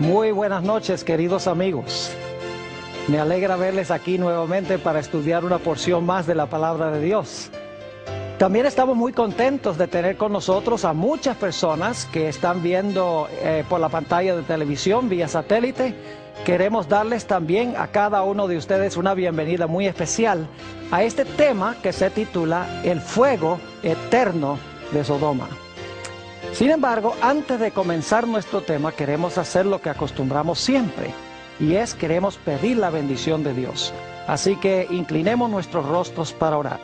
Muy buenas noches, queridos amigos. Me alegra verles aquí nuevamente para estudiar una porción más de la palabra de Dios. También estamos muy contentos de tener con nosotros a muchas personas que están viendo por la pantalla de televisión vía satélite. Queremos darles también a cada uno de ustedes una bienvenida muy especial a este tema que se titula El fuego eterno de Sodoma. Sin embargo, antes de comenzar nuestro tema, queremos hacer lo que acostumbramos siempre, y es queremos pedir la bendición de Dios. Así que inclinemos nuestros rostros para orar.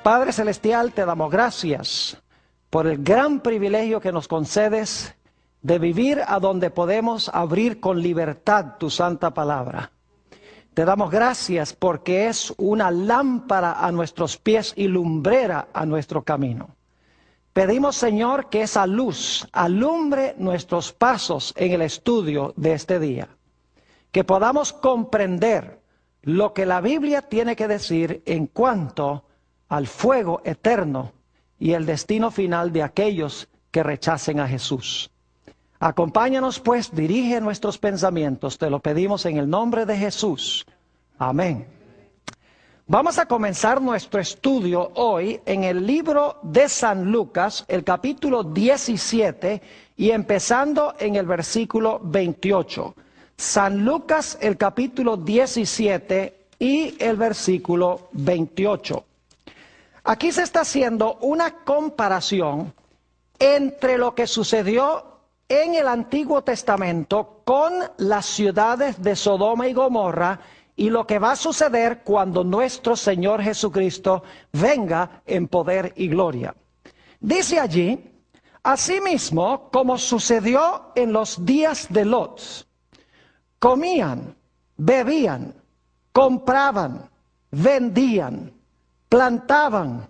Padre Celestial, te damos gracias por el gran privilegio que nos concedes de vivir a donde podemos abrir con libertad tu santa palabra. Te damos gracias porque es una lámpara a nuestros pies y lumbrera a nuestro camino. Pedimos, Señor, que esa luz alumbre nuestros pasos en el estudio de este día. Que podamos comprender lo que la Biblia tiene que decir en cuanto al fuego eterno y el destino final de aquellos que rechacen a Jesús. Acompáñanos pues, dirige nuestros pensamientos, te lo pedimos en el nombre de Jesús. Amén. Vamos a comenzar nuestro estudio hoy en el libro de San Lucas, el capítulo 17, y empezando en el versículo 28. San Lucas, el capítulo 17 y el versículo 28. Aquí se está haciendo una comparación entre lo que sucedió en el Antiguo Testamento con las ciudades de Sodoma y Gomorra y lo que va a suceder cuando nuestro Señor Jesucristo venga en poder y gloria. Dice allí, asimismo, como sucedió en los días de Lot, comían, bebían, compraban, vendían, plantaban,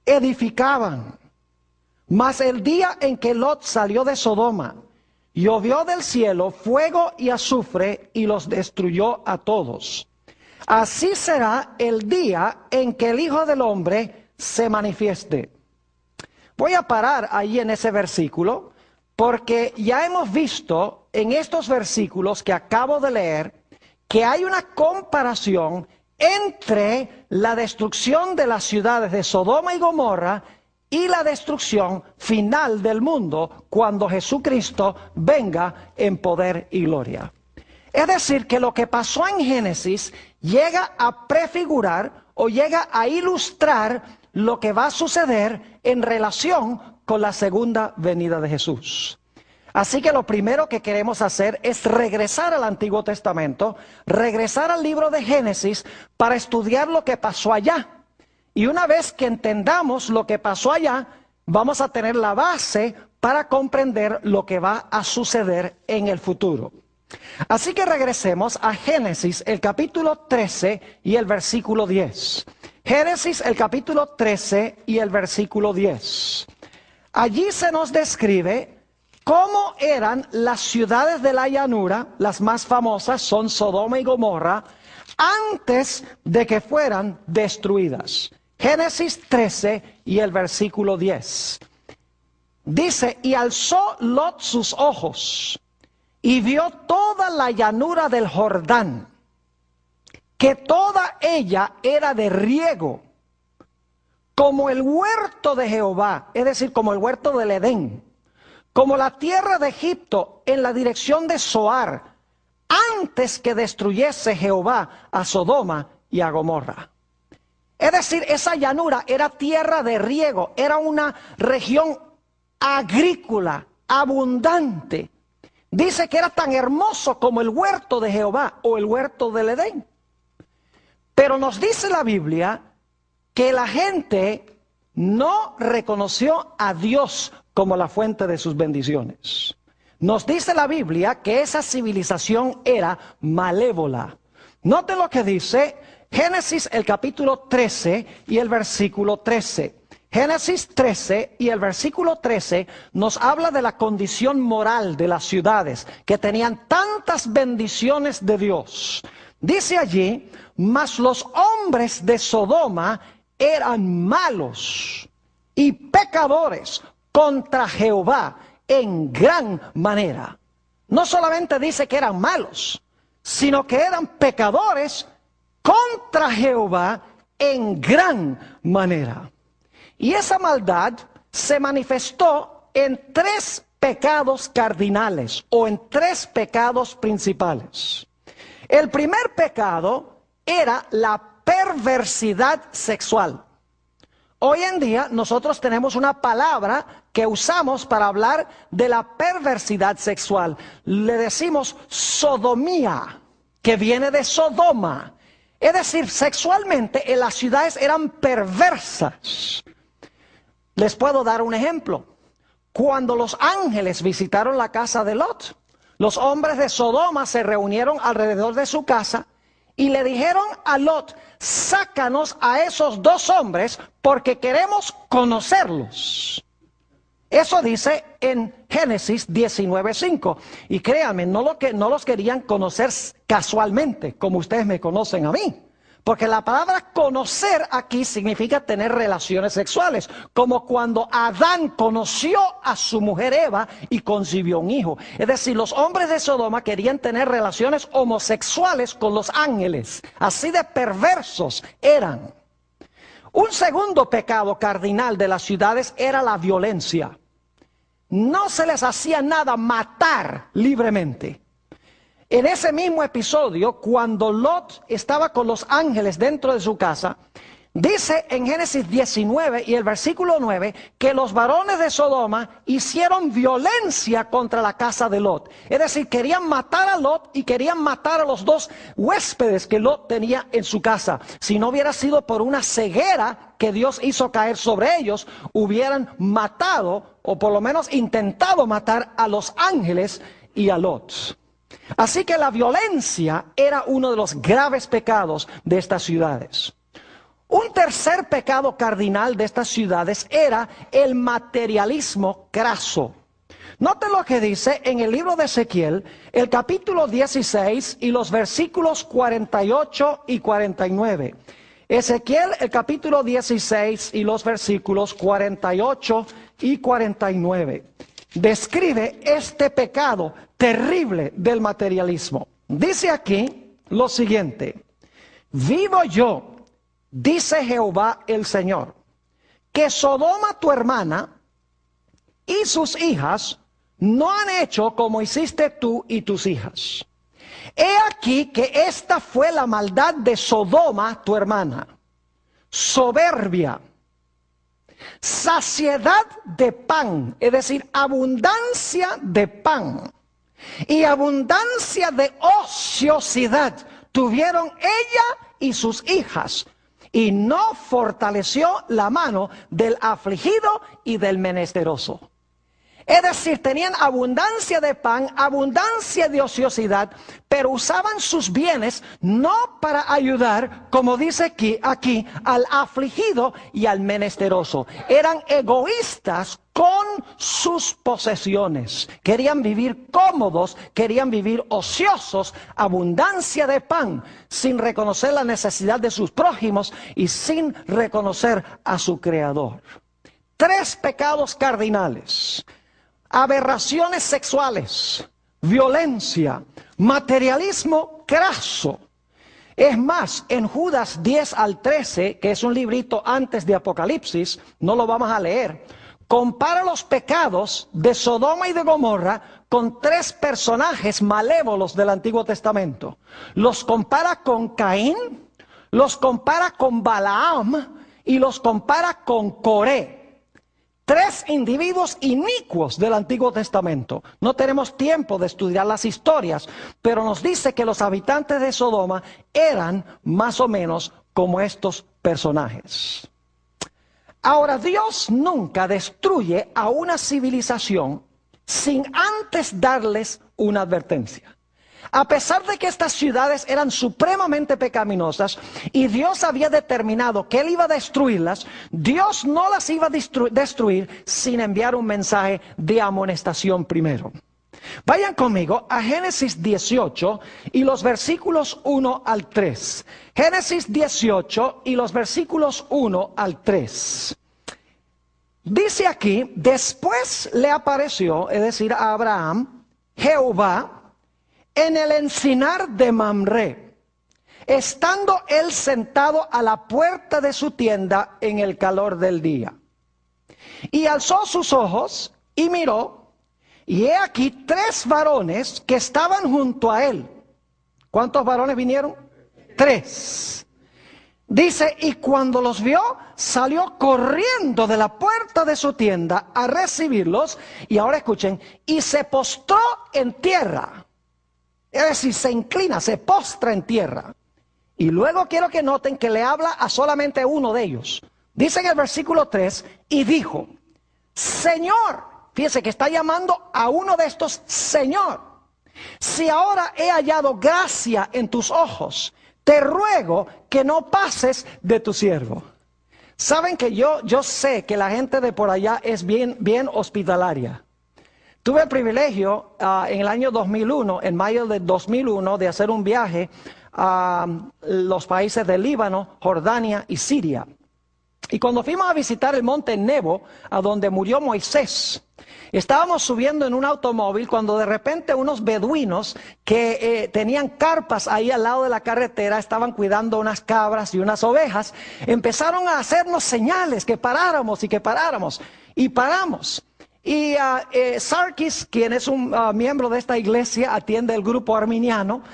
edificaban. Mas el día en que Lot salió de Sodoma, llovió del cielo fuego y azufre y los destruyó a todos. Así será el día en que el Hijo del Hombre se manifieste. Voy a parar ahí en ese versículo, porque ya hemos visto en estos versículos que acabo de leer, que hay una comparación entre la destrucción de las ciudades de Sodoma y Gomorra y la destrucción final del mundo cuando Jesucristo venga en poder y gloria. Es decir, que lo que pasó en Génesis llega a prefigurar o llega a ilustrar lo que va a suceder en relación con la segunda venida de Jesús. Así que lo primero que queremos hacer es regresar al Antiguo Testamento, regresar al libro de Génesis para estudiar lo que pasó allá. Y una vez que entendamos lo que pasó allá, vamos a tener la base para comprender lo que va a suceder en el futuro. Así que regresemos a Génesis, el capítulo 13 y el versículo 10. Génesis, el capítulo 13 y el versículo 10. Allí se nos describe cómo eran las ciudades de la llanura, las más famosas son Sodoma y Gomorra, antes de que fueran destruidas. Génesis 13 y el versículo 10. Dice, y alzó Lot sus ojos y vio toda la llanura del Jordán, que toda ella era de riego, como el huerto de Jehová, es decir, como el huerto del Edén, como la tierra de Egipto en la dirección de Zoar, antes que destruyese Jehová a Sodoma y a Gomorra. Es decir, esa llanura era tierra de riego, era una región agrícola, abundante. Dice que era tan hermoso como el huerto de Jehová o el huerto del Edén. Pero nos dice la Biblia que la gente no reconoció a Dios como la fuente de sus bendiciones. Nos dice la Biblia que esa civilización era malévola. Noten lo que dice Génesis, el capítulo 13 y el versículo 13. Génesis 13 y el versículo 13 nos habla de la condición moral de las ciudades que tenían tantas bendiciones de Dios. Dice allí, mas los hombres de Sodoma eran malos y pecadores contra Jehová en gran manera. no solamente dice que eran malos, sino que eran pecadores contra Jehová en gran manera. Y esa maldad se manifestó en tres pecados cardinales o en tres pecados principales. El primer pecado era la perversidad sexual. Hoy en día nosotros tenemos una palabra que usamos para hablar de la perversidad sexual. Le decimos sodomía, que viene de Sodoma. Es decir, sexualmente en las ciudades eran perversas. Les puedo dar un ejemplo. Cuando los ángeles visitaron la casa de Lot, los hombres de Sodoma se reunieron alrededor de su casa y le dijeron a Lot: sácanos a esos dos hombres porque queremos conocerlos. Eso dice en Génesis 19:5. Y créanme, no los querían conocer casualmente, como ustedes me conocen a mí. Porque la palabra conocer aquí significa tener relaciones sexuales, como cuando Adán conoció a su mujer Eva y concibió un hijo. Es decir, los hombres de Sodoma querían tener relaciones homosexuales con los ángeles. Así de perversos eran. Un segundo pecado cardinal de las ciudades era la violencia. No se les hacía nada matar libremente. En ese mismo episodio, cuando Lot estaba con los ángeles dentro de su casa, dice en Génesis 19 y el versículo 9 que los varones de Sodoma hicieron violencia contra la casa de Lot. Es decir, querían matar a Lot y querían matar a los dos huéspedes que Lot tenía en su casa. Si no hubiera sido por una ceguera que Dios hizo caer sobre ellos, hubieran matado o por lo menos intentado matar a los ángeles y a Lot. Así que la violencia era uno de los graves pecados de estas ciudades. Un tercer pecado cardinal de estas ciudades era el materialismo craso. Noten lo que dice en el libro de Ezequiel, el capítulo 16 y los versículos 48 y 49. Ezequiel, el capítulo 16 y los versículos 48 y 49. Describe este pecado terrible del materialismo. Dice aquí lo siguiente: vivo yo, dice Jehová el Señor, que Sodoma tu hermana y sus hijas no han hecho como hiciste tú y tus hijas. He aquí que esta fue la maldad de Sodoma tu hermana: soberbia, saciedad de pan, es decir, abundancia de pan y abundancia de ociosidad tuvieron ella y sus hijas, y no fortaleció la mano del afligido y del menesteroso. Es decir, tenían abundancia de pan, abundancia de ociosidad, pero usaban sus bienes no para ayudar, como dice aquí, al afligido y al menesteroso. Eran egoístas con sus posesiones. Querían vivir cómodos, querían vivir ociosos, abundancia de pan, sin reconocer la necesidad de sus prójimos y sin reconocer a su Creador. Tres pecados cardinales: aberraciones sexuales, violencia, materialismo craso. Es más, en Judas 10 al 13, que es un librito antes de Apocalipsis, no lo vamos a leer, compara los pecados de Sodoma y de Gomorra con tres personajes malévolos del Antiguo Testamento. Los compara con Caín, los compara con Balaam y los compara con Coré. Tres individuos inicuos del Antiguo Testamento. No tenemos tiempo de estudiar las historias, pero nos dice que los habitantes de Sodoma eran más o menos como estos personajes. Ahora, Dios nunca destruye a una civilización sin antes darles una advertencia. A pesar de que estas ciudades eran supremamente pecaminosas y Dios había determinado que Él iba a destruirlas, Dios no las iba a destruir sin enviar un mensaje de amonestación primero. Vayan conmigo a Génesis 18 y los versículos 1 al 3. Génesis 18 y los versículos 1 al 3. Dice aquí: después le apareció, es decir, a Abraham, Jehová en el encinar de Mamre, estando él sentado a la puerta de su tienda en el calor del día. Y alzó sus ojos y miró, y he aquí 3 varones que estaban junto a él. ¿Cuántos varones vinieron? 3. Dice, y cuando los vio, salió corriendo de la puerta de su tienda a recibirlos. Y ahora escuchen, y se postró en tierra. Es decir, se inclina, se postra en tierra. Y luego quiero que noten que le habla a solamente uno de ellos. Dice en el versículo 3, y dijo, Señor, fíjese que está llamando a uno de estos Señor, si ahora he hallado gracia en tus ojos, te ruego que no pases de tu siervo. Saben que yo sé que la gente de por allá es bien hospitalaria. Tuve el privilegio en el año 2001, en mayo de 2001, de hacer un viaje a los países de Líbano, Jordania y Siria. Y cuando fuimos a visitar el monte Nebo, a donde murió Moisés, estábamos subiendo en un automóvil cuando de repente unos beduinos que tenían carpas ahí al lado de la carretera, estaban cuidando unas cabras y unas ovejas, empezaron a hacernos señales que paráramos y que paráramos. Y paramos. Y Sarkis, quien es un miembro de esta iglesia, atiende el grupo arminiano,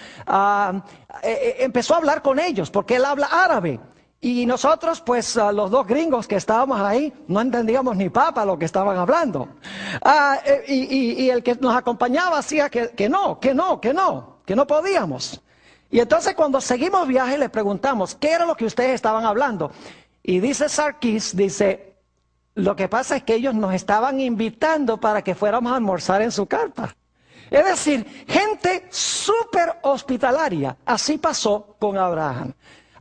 empezó a hablar con ellos porque él habla árabe. Y nosotros, pues, los 2 gringos que estábamos ahí, no entendíamos ni papa lo que estaban hablando. Y el que nos acompañaba hacía que no podíamos. Y entonces cuando seguimos viaje le preguntamos, ¿qué era lo que ustedes estaban hablando? Y dice Sarkis, dice, lo que pasa es que ellos nos estaban invitando para que fuéramos a almorzar en su carpa. Es decir, gente súper hospitalaria. Así pasó con Abraham.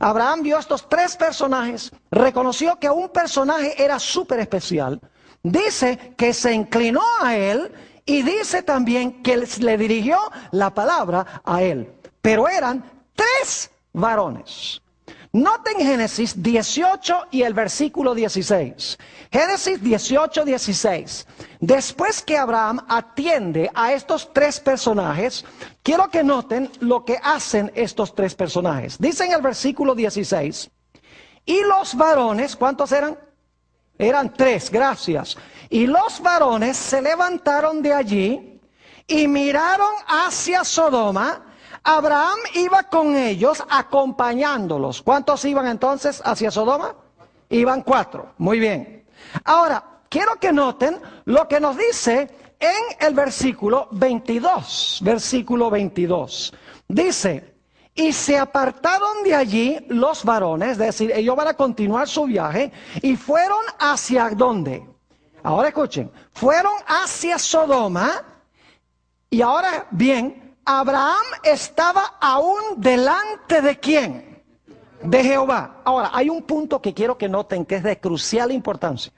Abraham vio a estos 3 personajes, reconoció que un personaje era súper especial, dice que se inclinó a él y dice también que le dirigió la palabra a él. Pero eran 3 varones. Noten Génesis 18 y el versículo 16. Génesis 18, 16. Después que Abraham atiende a estos 3 personajes, quiero que noten lo que hacen estos 3 personajes. Dice en el versículo 16, y los varones, ¿cuántos eran? Eran 3, gracias. Y los varones se levantaron de allí y miraron hacia Sodoma. Abraham iba con ellos acompañándolos. ¿Cuántos iban entonces hacia Sodoma? Iban 4. Muy bien. Ahora, quiero que noten lo que nos dice en el versículo 22. Versículo 22. Dice, y se apartaron de allí los varones, es decir, ellos van a continuar su viaje, y fueron hacia ¿dónde? Ahora escuchen, fueron hacia Sodoma, y ahora bien, Abraham estaba aún delante de ¿quién? De Jehová. Ahora, hay un punto que quiero que noten que es de crucial importancia.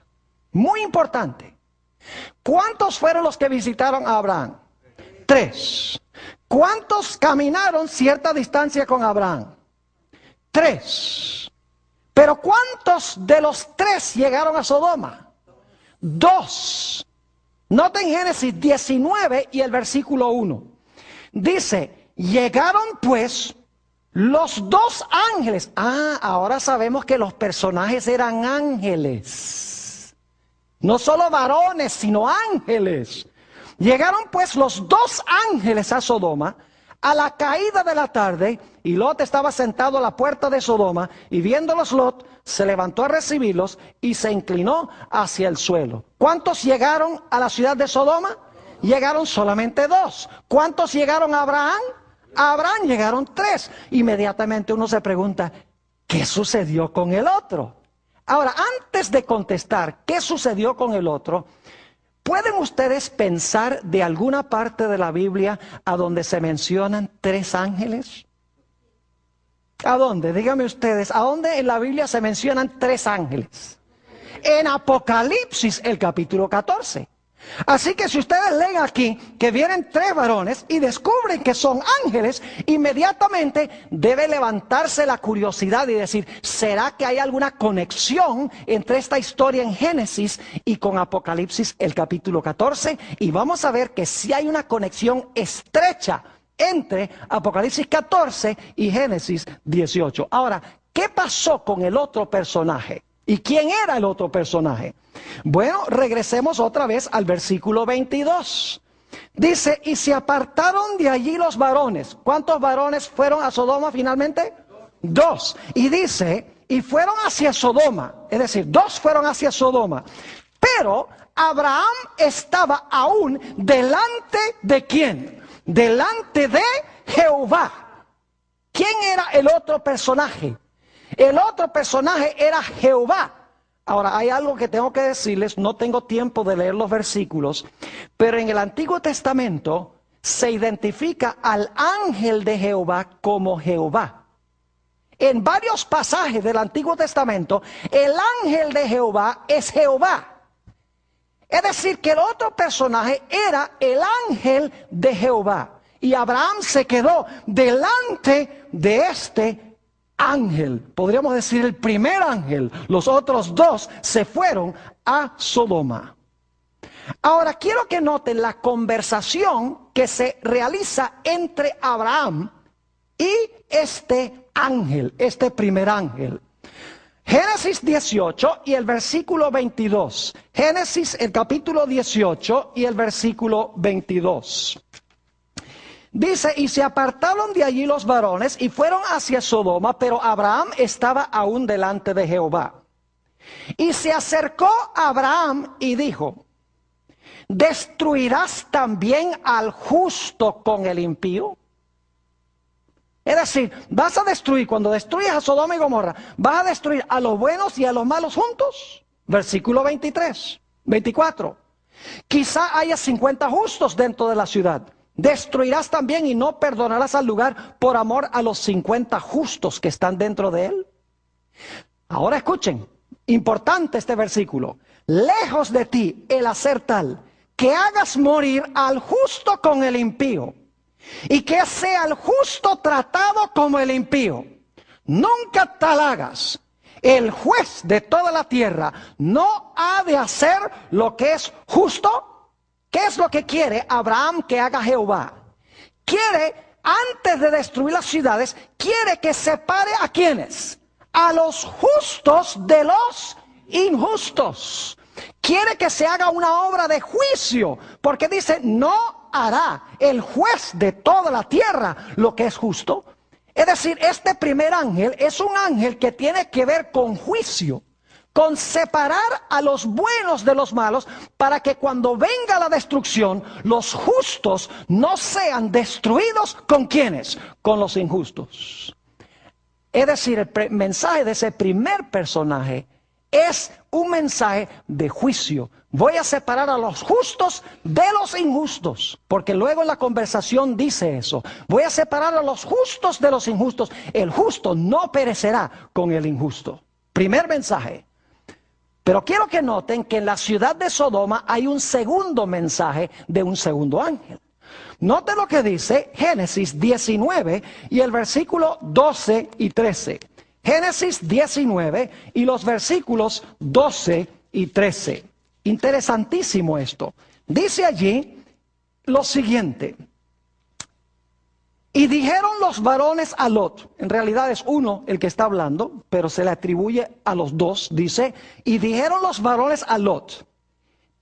Muy importante. ¿Cuántos fueron los que visitaron a Abraham? 3. ¿Cuántos caminaron cierta distancia con Abraham? 3. Pero ¿cuántos de los 3 llegaron a Sodoma? 2. Noten Génesis 19 y el versículo 1. Dice, llegaron pues los 2 ángeles. Ahora sabemos que los personajes eran ángeles. No solo varones, sino ángeles. Llegaron pues los 2 ángeles a Sodoma a la caída de la tarde, y Lot estaba sentado a la puerta de Sodoma, y viéndolos Lot, se levantó a recibirlos y se inclinó hacia el suelo. ¿Cuántos llegaron a la ciudad de Sodoma? Llegaron solamente 2. ¿Cuántos llegaron a Abraham? A Abraham llegaron 3. Inmediatamente uno se pregunta, ¿qué sucedió con el otro? Ahora, antes de contestar qué sucedió con el otro, ¿pueden ustedes pensar de alguna parte de la Biblia a donde se mencionan 3 ángeles? ¿A dónde? Díganme ustedes, ¿a dónde en la Biblia se mencionan 3 ángeles? En Apocalipsis, el capítulo 14. Así que si ustedes leen aquí que vienen 3 varones y descubren que son ángeles, inmediatamente debe levantarse la curiosidad y decir, ¿será que hay alguna conexión entre esta historia en Génesis y con Apocalipsis el capítulo 14? Y vamos a ver que sí hay una conexión estrecha entre Apocalipsis 14 y Génesis 18. Ahora, ¿qué pasó con el otro personaje? ¿Y quién era el otro personaje? Bueno, regresemos otra vez al versículo 22. Dice, y se apartaron de allí los varones. ¿Cuántos varones fueron a Sodoma finalmente? 2. Y dice, y fueron hacia Sodoma. Es decir, 2 fueron hacia Sodoma. Pero Abraham estaba aún delante de ¿quién? Delante de Jehová. ¿Quién era el otro personaje? El otro personaje era Jehová. Ahora, hay algo que tengo que decirles, no tengo tiempo de leer los versículos, pero en el Antiguo Testamento se identifica al ángel de Jehová como Jehová. En varios pasajes del Antiguo Testamento, el ángel de Jehová es Jehová. Es decir, que el otro personaje era el ángel de Jehová. Y Abraham se quedó delante de este ángel, podríamos decir el primer ángel. Los otros 2 se fueron a Sodoma. Ahora quiero que noten la conversación que se realiza entre Abraham y este ángel, este primer ángel. Génesis 18 y el versículo 22. Génesis el capítulo 18 y el versículo 22. Dice, y se apartaron de allí los varones y fueron hacia Sodoma, pero Abraham estaba aún delante de Jehová. Y se acercó Abraham y dijo, ¿destruirás también al justo con el impío? Es decir, vas a destruir, cuando destruyes a Sodoma y Gomorra, vas a destruir a los buenos y a los malos juntos. Versículo 24. Quizá haya 50 justos dentro de la ciudad. Destruirás también y no perdonarás al lugar por amor a los 50 justos que están dentro de él. Ahora escuchen, importante este versículo. Lejos de ti el hacer tal, que hagas morir al justo con el impío, y que sea el justo tratado como el impío. Nunca tal hagas. El juez de toda la tierra no ha de hacer lo que es justo. ¿Qué es lo que quiere Abraham que haga Jehová? Quiere, antes de destruir las ciudades, quiere que separe a ¿quiénes? A los justos de los injustos. Quiere que se haga una obra de juicio, porque dice, no hará el juez de toda la tierra lo que es justo. Es decir, este primer ángel es un ángel que tiene que ver con juicio, con separar a los buenos de los malos, para que cuando venga la destrucción, los justos no sean destruidos ¿con quiénes? Con los injustos. Es decir, el mensaje de ese primer personaje es un mensaje de juicio. Voy a separar a los justos de los injustos, porque luego en la conversación dice eso. Voy a separar a los justos de los injustos. El justo no perecerá con el injusto. Primer mensaje. Pero quiero que noten que en la ciudad de Sodoma hay un segundo mensaje de un segundo ángel. Noten lo que dice Génesis 19 y el versículo 12 y 13. Génesis 19 y los versículos 12 y 13. Interesantísimo esto. Dice allí lo siguiente. Y dijeron los varones a Lot, en realidad es uno el que está hablando, pero se le atribuye a los 2, dice, y dijeron los varones a Lot,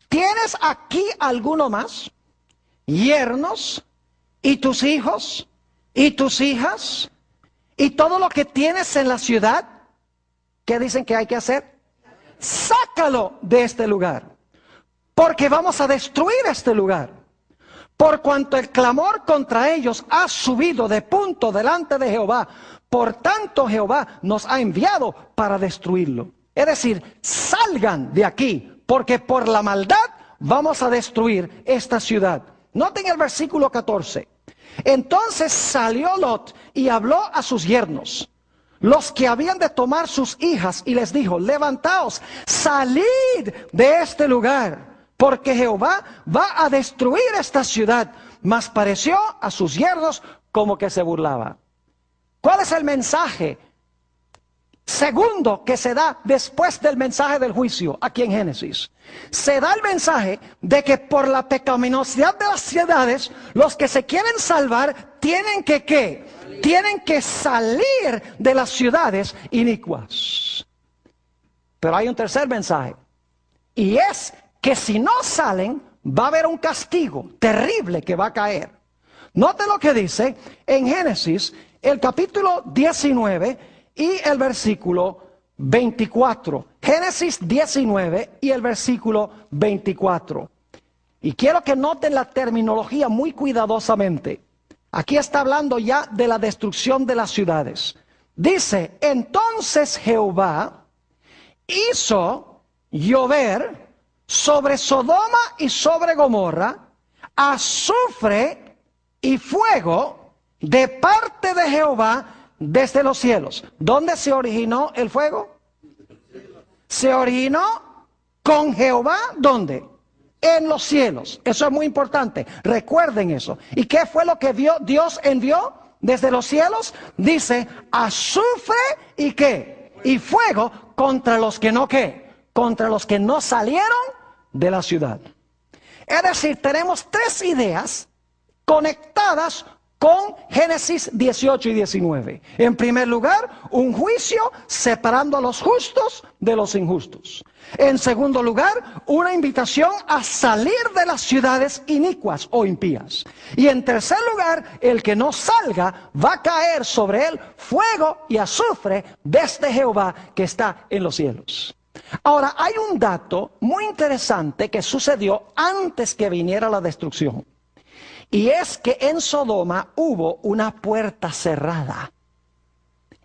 ¿tienes aquí alguno más? Yernos, y tus hijos, y tus hijas, y todo lo que tienes en la ciudad. ¿Qué dicen que hay que hacer? Sácalo de este lugar, porque vamos a destruir este lugar. Por cuanto el clamor contra ellos ha subido de punto delante de Jehová, por tanto Jehová nos ha enviado para destruirlo. Es decir, salgan de aquí, porque por la maldad vamos a destruir esta ciudad. Noten el versículo 14. Entonces salió Lot y habló a sus yernos, los que habían de tomar sus hijas, y les dijo, levantaos, salid de este lugar, porque Jehová va a destruir esta ciudad. Mas pareció a sus yernos como que se burlaba. ¿Cuál es el mensaje segundo que se da después del mensaje del juicio aquí en Génesis? Se da el mensaje de que por la pecaminosidad de las ciudades, los que se quieren salvar tienen que ¿qué? Tienen que salir de las ciudades inicuas. Pero hay un tercer mensaje, y es que si no salen, va a haber un castigo terrible que va a caer. Note lo que dice en Génesis, el capítulo 19 y el versículo 24. Génesis 19 y el versículo 24. Y quiero que noten la terminología muy cuidadosamente. Aquí está hablando ya de la destrucción de las ciudades. Dice, entonces Jehová hizo llover sobre Sodoma y sobre Gomorra azufre y fuego de parte de Jehová desde los cielos. ¿Dónde se originó el fuego? Se originó con Jehová, ¿dónde? En los cielos. Eso es muy importante. Recuerden eso. ¿Y qué fue lo que Dios envió desde los cielos? Dice, azufre y ¿qué? Y fuego contra los que no ¿qué? Contra los que no salieron de la ciudad. Es decir, tenemos tres ideas conectadas con Génesis 18 y 19. En primer lugar, un juicio separando a los justos de los injustos. En segundo lugar, una invitación a salir de las ciudades inicuas o impías. Y en tercer lugar, el que no salga va a caer sobre él fuego y azufre desde Jehová que está en los cielos. Ahora, hay un dato muy interesante que sucedió antes que viniera la destrucción. Y es que en Sodoma hubo una puerta cerrada.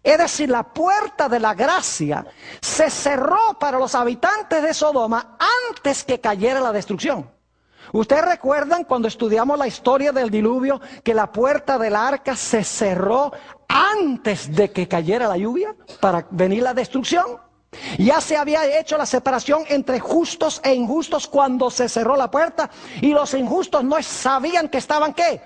Es decir, la puerta de la gracia se cerró para los habitantes de Sodoma antes que cayera la destrucción. ¿Ustedes recuerdan cuando estudiamos la historia del diluvio que la puerta del arca se cerró antes de que cayera la lluvia para venir la destrucción? Ya se había hecho la separación entre justos e injustos cuando se cerró la puerta, y los injustos no sabían que estaban ¿qué?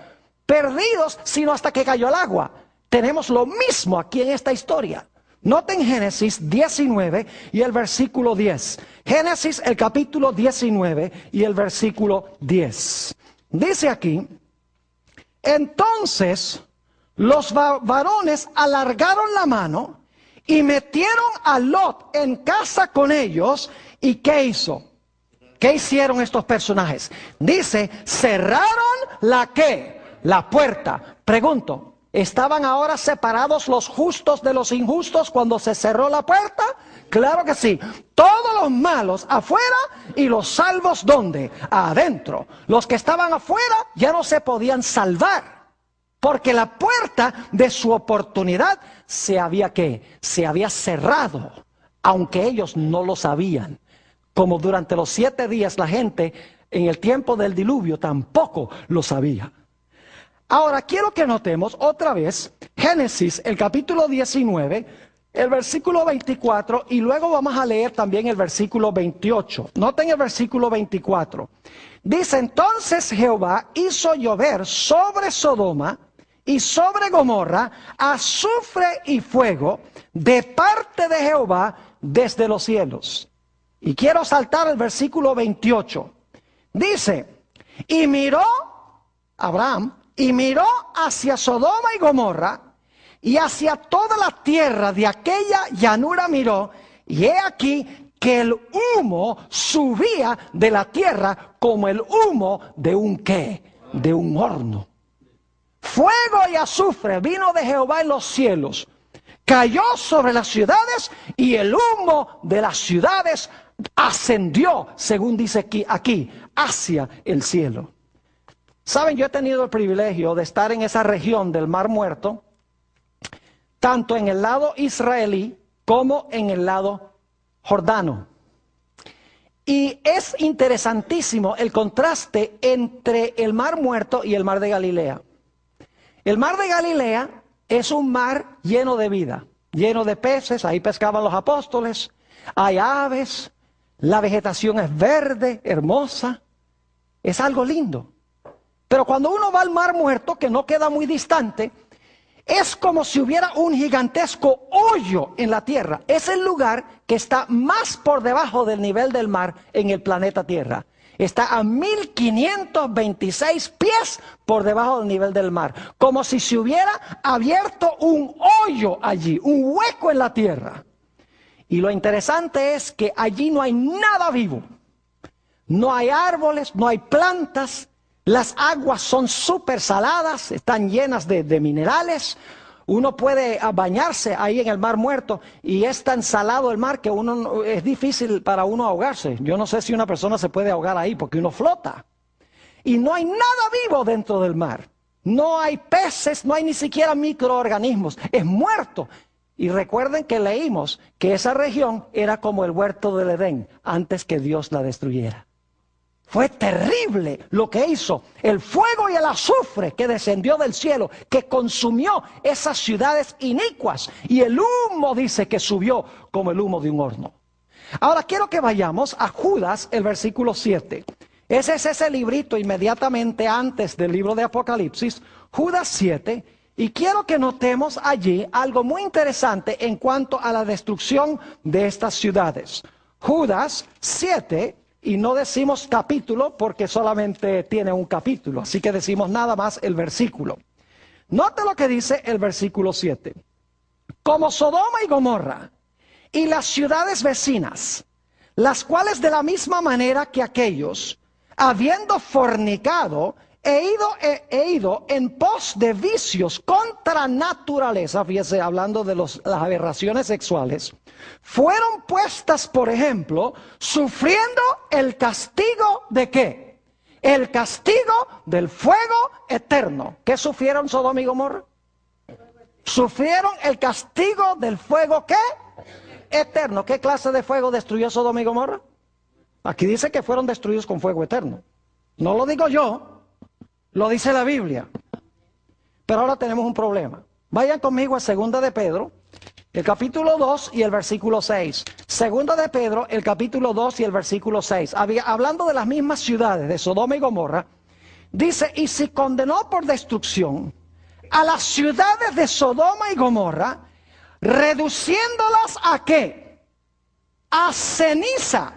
Perdidos, sino hasta que cayó el agua. Tenemos lo mismo aquí en esta historia. Noten Génesis 19 y el versículo 10. Génesis el capítulo 19 y el versículo 10. Dice aquí, entonces los varones alargaron la mano y metieron a Lot en casa con ellos. ¿Y qué hizo? ¿Qué hicieron estos personajes? Dice, cerraron la ¿qué? La puerta. Pregunto, ¿estaban ahora separados los justos de los injustos cuando se cerró la puerta? Claro que sí. Todos los malos afuera y los salvos ¿dónde? Adentro. Los que estaban afuera ya no se podían salvar, porque la puerta de su oportunidad se había ¿qué? Se había cerrado, aunque ellos no lo sabían. Como durante los 7 días la gente en el tiempo del diluvio tampoco lo sabía. Ahora quiero que notemos otra vez Génesis, el capítulo 19, el versículo 24, y luego vamos a leer también el versículo 28. Noten el versículo 24. Dice, entonces Jehová hizo llover sobre Sodoma y sobre Gomorra azufre y fuego de parte de Jehová desde los cielos. Y quiero saltar al versículo 28. Dice, y miró Abraham, y miró hacia Sodoma y Gomorra, y hacia toda la tierra de aquella llanura miró, y he aquí que el humo subía de la tierra como el humo de un ¿qué? De un horno. Fuego y azufre vino de Jehová en los cielos, cayó sobre las ciudades, y el humo de las ciudades ascendió, según dice aquí, hacia el cielo. Saben, yo he tenido el privilegio de estar en esa región del Mar Muerto, tanto en el lado israelí como en el lado jordano. Y es interesantísimo el contraste entre el Mar Muerto y el Mar de Galilea. El Mar de Galilea es un mar lleno de vida, lleno de peces, ahí pescaban los apóstoles, hay aves, La vegetación es verde, hermosa, es algo lindo. Pero cuando uno va al Mar Muerto, que no queda muy distante, es como si hubiera un gigantesco hoyo en la tierra. Es el lugar que está más por debajo del nivel del mar en el planeta Tierra. Está a 1526 pies por debajo del nivel del mar. Como si se hubiera abierto un hoyo allí, un hueco en la tierra. Y lo interesante es que allí no hay nada vivo. No hay árboles, no hay plantas. Las aguas son súper saladas, están llenas de minerales. Uno puede bañarse ahí en el Mar Muerto y es tan salado el mar que es difícil para uno ahogarse. Yo no sé si una persona se puede ahogar ahí porque uno flota. Y no hay nada vivo dentro del mar. No hay peces, no hay ni siquiera microorganismos. Es muerto. Y recuerden que leímos que esa región era como el huerto del Edén antes que Dios la destruyera. Fue terrible lo que hizo el fuego y el azufre que descendió del cielo, que consumió esas ciudades inicuas. Y el humo dice que subió como el humo de un horno. Ahora quiero que vayamos a Judas, el versículo 7. Ese es ese librito inmediatamente antes del libro de Apocalipsis, Judas 7. Y quiero que notemos allí algo muy interesante en cuanto a la destrucción de estas ciudades. Judas 7. Y no decimos capítulo porque solamente tiene un capítulo. Así que decimos nada más el versículo. Note lo que dice el versículo 7. Como Sodoma y Gomorra y las ciudades vecinas, las cuales de la misma manera que aquellos, habiendo fornicado, he ido en pos de vicios contra naturaleza, fíjese, hablando de las aberraciones sexuales, fueron puestas, por ejemplo, sufriendo el castigo ¿de qué? El castigo del fuego eterno. ¿Qué sufrieron Sodoma y Gomorra? Sufrieron el castigo del fuego ¿qué? Eterno. ¿Qué clase de fuego destruyó Sodoma y Gomorra? Aquí dice que fueron destruidos con fuego eterno. No lo digo yo, lo dice la Biblia. Pero ahora tenemos un problema. Vayan conmigo a 2 de Pedro, el capítulo 2 y el versículo 6. 2 de Pedro, el capítulo 2 y el versículo 6. Hablando de las mismas ciudades de Sodoma y Gomorra, dice, y si condenó por destrucción a las ciudades de Sodoma y Gomorra, reduciéndolas ¿a qué? A ceniza,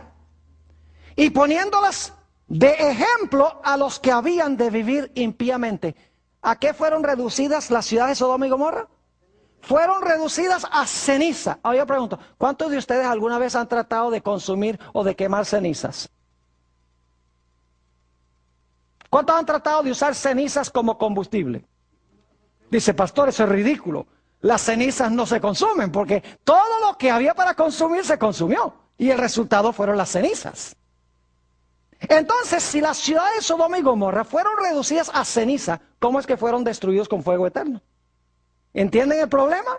y poniéndolas de ejemplo a los que habían de vivir impíamente. ¿A qué fueron reducidas las ciudades de Sodoma y Gomorra? Fueron reducidas a ceniza. Ahora yo pregunto, ¿cuántos de ustedes alguna vez han tratado de consumir o de quemar cenizas? ¿Cuántos han tratado de usar cenizas como combustible? Dice, pastor, eso es ridículo. Las cenizas no se consumen porque todo lo que había para consumir se consumió. Y el resultado fueron las cenizas. Entonces, si las ciudades de Sodoma y Gomorra fueron reducidas a ceniza, ¿cómo es que fueron destruidos con fuego eterno? ¿Entienden el problema?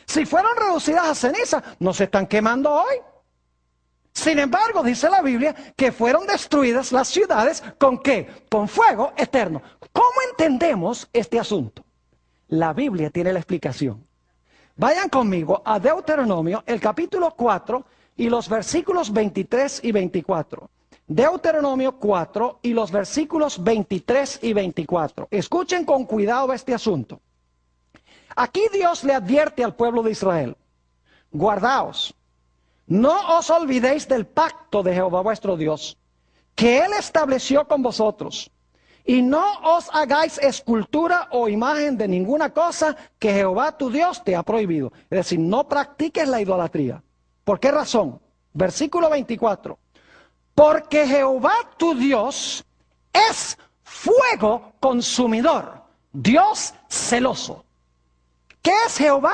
Si fueron reducidas a ceniza, no se están quemando hoy. Sin embargo, dice la Biblia que fueron destruidas las ciudades ¿con qué? Con fuego eterno. ¿Cómo entendemos este asunto? La Biblia tiene la explicación. Vayan conmigo a Deuteronomio, el capítulo 4 y los versículos 23 y 24. Deuteronomio 4 y los versículos 23 y 24. Escuchen con cuidado este asunto. Aquí Dios le advierte al pueblo de Israel: guardaos, no os olvidéis del pacto de Jehová vuestro Dios, que Él estableció con vosotros, y no os hagáis escultura o imagen de ninguna cosa que Jehová tu Dios te ha prohibido. Es decir, no practiques la idolatría. ¿Por qué razón? Versículo 24. Porque Jehová tu Dios es fuego consumidor, Dios celoso. ¿Qué es Jehová?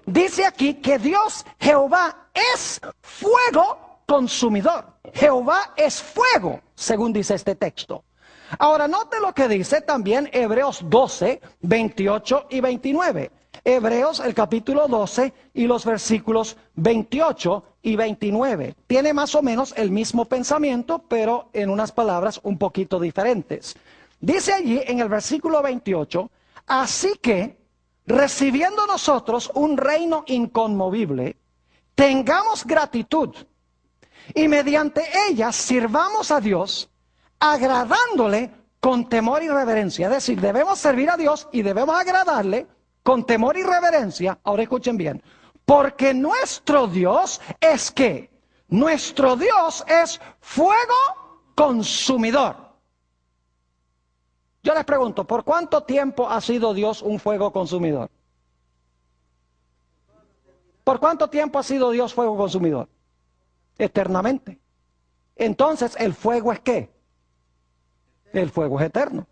Dice aquí que Dios, Jehová, es fuego consumidor. Jehová es fuego, según dice este texto. Ahora, note lo que dice también Hebreos 12, 28 y 29. Hebreos, el capítulo 12 y los versículos 28 y 29. Tiene más o menos el mismo pensamiento, pero en unas palabras un poquito diferentes. Dice allí en el versículo 28, así que, recibiendo nosotros un reino inconmovible, tengamos gratitud, y mediante ellas sirvamos a Dios, agradándole con temor y reverencia. Es decir, debemos servir a Dios y debemos agradarle con temor y reverencia. Ahora escuchen bien. Porque nuestro Dios es ¿qué? Nuestro Dios es fuego consumidor. Yo les pregunto, ¿por cuánto tiempo ha sido Dios un fuego consumidor? ¿Por cuánto tiempo ha sido Dios fuego consumidor? Eternamente. Entonces, ¿el fuego es qué? El fuego es eterno.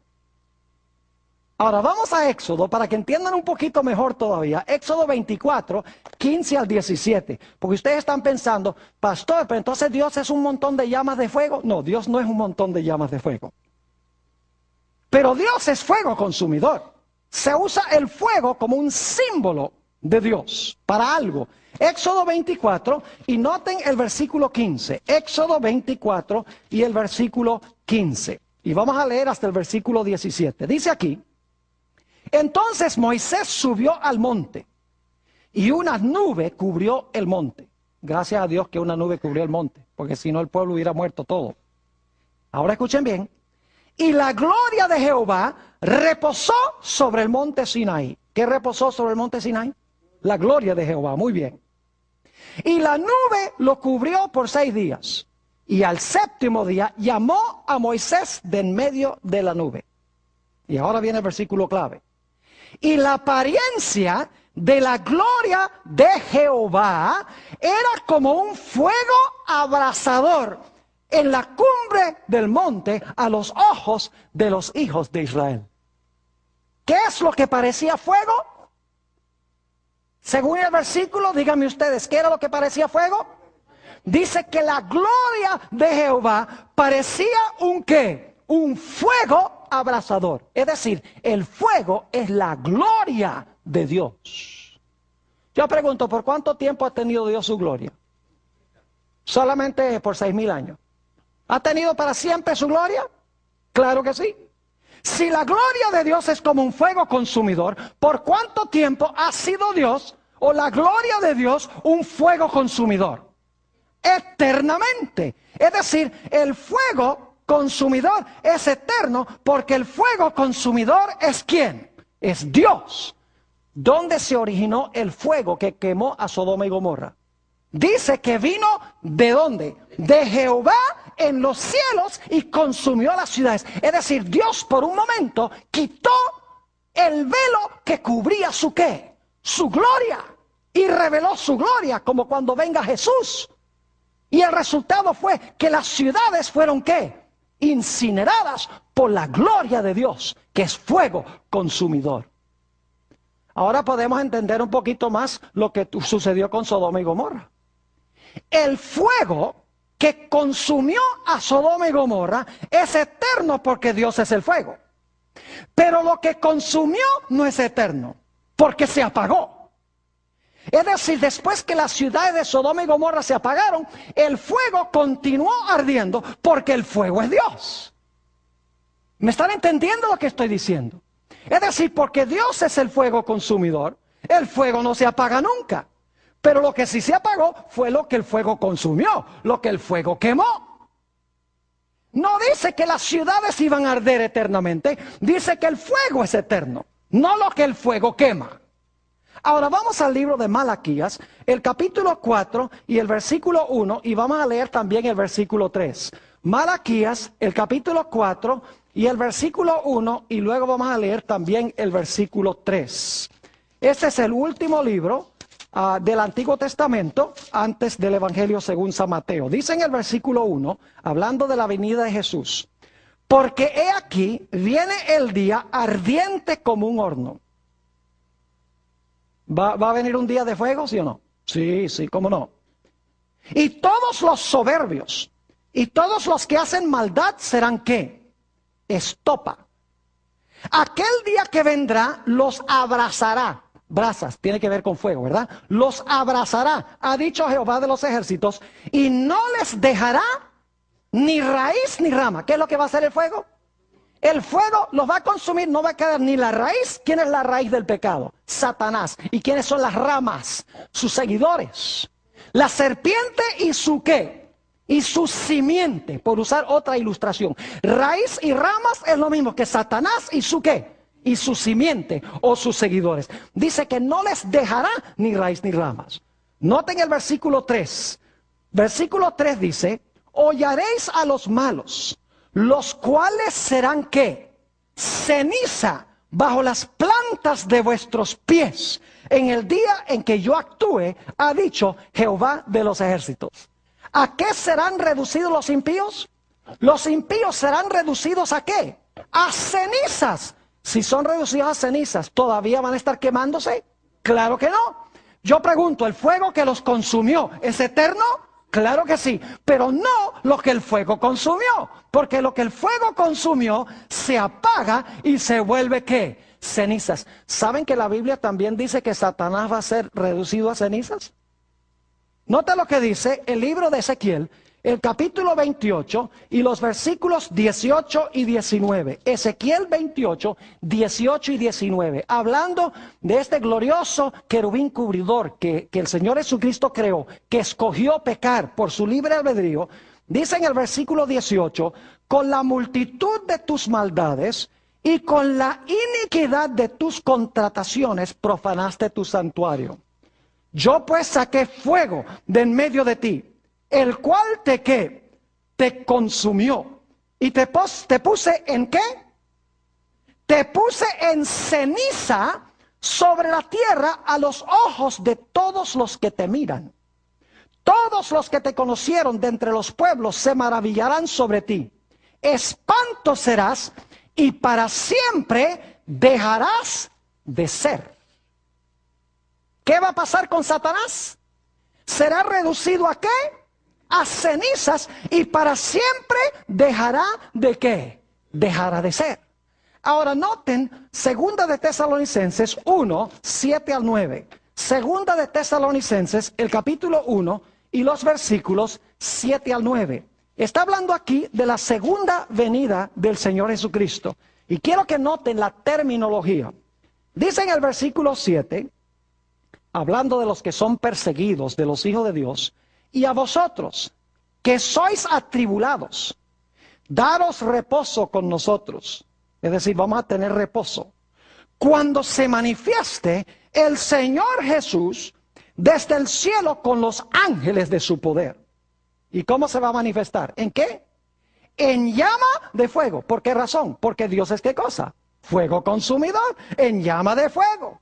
Ahora vamos a Éxodo para que entiendan un poquito mejor todavía. Éxodo 24, 15 al 17. Porque ustedes están pensando, pastor, pero entonces Dios es un montón de llamas de fuego. No, Dios no es un montón de llamas de fuego. Pero Dios es fuego consumidor. Se usa el fuego como un símbolo de Dios para algo. Éxodo 24 y noten el versículo 15. Éxodo 24 y el versículo 15. Y vamos a leer hasta el versículo 17. Dice aquí: entonces Moisés subió al monte y una nube cubrió el monte. Gracias a Dios que una nube cubrió el monte, porque si no el pueblo hubiera muerto todo. Ahora escuchen bien. Y la gloria de Jehová reposó sobre el monte Sinaí. ¿Qué reposó sobre el monte Sinaí? La gloria de Jehová, muy bien. Y la nube lo cubrió por 6 días. Y al 7º día llamó a Moisés de en medio de la nube. Y ahora viene el versículo clave. Y la apariencia de la gloria de Jehová era como un fuego abrasador en la cumbre del monte a los ojos de los hijos de Israel. ¿Qué es lo que parecía fuego? Según el versículo, díganme ustedes, ¿qué era lo que parecía fuego? Dice que la gloria de Jehová parecía un ¿qué? Un fuego abrasador. Es decir, el fuego es la gloria de Dios. Yo pregunto, ¿por cuánto tiempo ha tenido Dios su gloria? Solamente por 6,000 años. ¿Ha tenido para siempre su gloria? Claro que sí. Si la gloria de Dios es como un fuego consumidor, ¿por cuánto tiempo ha sido Dios o la gloria de Dios un fuego consumidor? Eternamente. Es decir, el fuego consumidor es eterno porque el fuego consumidor es ¿quién? Es Dios. ¿Dónde se originó el fuego que quemó a Sodoma y Gomorra? Dice que vino ¿de dónde? De Jehová en los cielos y consumió las ciudades. Es decir, Dios por un momento quitó el velo que cubría su ¿qué? Su gloria. Y reveló su gloria como cuando venga Jesús. Y el resultado fue que las ciudades fueron ¿qué? Incineradas por la gloria de Dios, que es fuego consumidor. Ahora podemos entender un poquito más lo que sucedió con Sodoma y Gomorra. El fuego que consumió a Sodoma y Gomorra es eterno porque Dios es el fuego. Pero lo que consumió no es eterno, porque se apagó. Es decir, después que las ciudades de Sodoma y Gomorra se apagaron, el fuego continuó ardiendo porque el fuego es Dios. ¿Me están entendiendo lo que estoy diciendo? Es decir, porque Dios es el fuego consumidor, el fuego no se apaga nunca. Pero lo que sí se apagó fue lo que el fuego consumió, lo que el fuego quemó. No dice que las ciudades iban a arder eternamente, dice que el fuego es eterno, no lo que el fuego quema. Ahora vamos al libro de Malaquías, el capítulo 4 y el versículo 1, y vamos a leer también el versículo 3. Malaquías, el capítulo 4 y el versículo 1, y luego vamos a leer también el versículo 3. Este es el último libro del Antiguo Testamento antes del Evangelio según San Mateo. Dice en el versículo 1, hablando de la venida de Jesús: porque he aquí, viene el día ardiente como un horno. ¿Va a venir un día de fuego, sí o no? Sí, sí, cómo no. Y todos los soberbios y todos los que hacen maldad serán ¿qué? Estopa. Aquel día que vendrá los abrazará. Brasas, tiene que ver con fuego, ¿verdad? Los abrazará, ha dicho Jehová de los ejércitos, y no les dejará ni raíz ni rama. ¿Qué es lo que va a hacer el fuego? El fuego los va a consumir, no va a quedar ni la raíz. ¿Quién es la raíz del pecado? Satanás. ¿Y quiénes son las ramas? Sus seguidores. La serpiente y su ¿qué? y su simiente, por usar otra ilustración. Raíz y ramas es lo mismo que Satanás y su ¿qué? Y su simiente o sus seguidores. Dice que no les dejará ni raíz ni ramas. Noten el versículo 3. Versículo 3 dice, hollaréis a los malos, los cuales serán ¿qué? Ceniza bajo las plantas de vuestros pies, en el día en que yo actúe, ha dicho Jehová de los ejércitos. ¿A qué serán reducidos los impíos? Los impíos serán reducidos ¿a qué? A cenizas. Si son reducidos a cenizas, ¿todavía van a estar quemándose? Claro que no. Yo pregunto, ¿el fuego que los consumió es eterno? Claro que sí, pero no lo que el fuego consumió, porque lo que el fuego consumió se apaga y se vuelve ¿qué? Cenizas. ¿Saben que la Biblia también dice que Satanás va a ser reducido a cenizas? Nota lo que dice el libro de Ezequiel, el capítulo 28 y los versículos 18 y 19. Ezequiel 28, 18 y 19. Hablando de este glorioso querubín cubridor que el Señor Jesucristo creó, que escogió pecar por su libre albedrío. Dice en el versículo 18, con la multitud de tus maldades y con la iniquidad de tus contrataciones profanaste tu santuario. Yo pues saqué fuego de en medio de ti, el cual te ¿qué? Te consumió. ¿Y te puse en qué? Te puse en ceniza sobre la tierra a los ojos de todos los que te miran. Todos los que te conocieron de entre los pueblos se maravillarán sobre ti. Espanto serás y para siempre dejarás de ser. ¿Qué va a pasar con Satanás? ¿Será reducido a qué? A cenizas y para siempre dejará de qué? Dejará de ser. Ahora noten, segunda de Tesalonicenses 1, 7 al 9. Segunda de Tesalonicenses, el capítulo 1 y los versículos 7 al 9. Está hablando aquí de la segunda venida del Señor Jesucristo. Y quiero que noten la terminología. Dice en el versículo 7, hablando de los que son perseguidos, de los hijos de Dios, y a vosotros, que sois atribulados, daros reposo con nosotros. Es decir, vamos a tener reposo. Cuando se manifieste el Señor Jesús desde el cielo con los ángeles de su poder. ¿Y cómo se va a manifestar? ¿En qué? En llama de fuego. ¿Por qué razón? Porque Dios es ¿qué cosa? Fuego consumidor, en llama de fuego.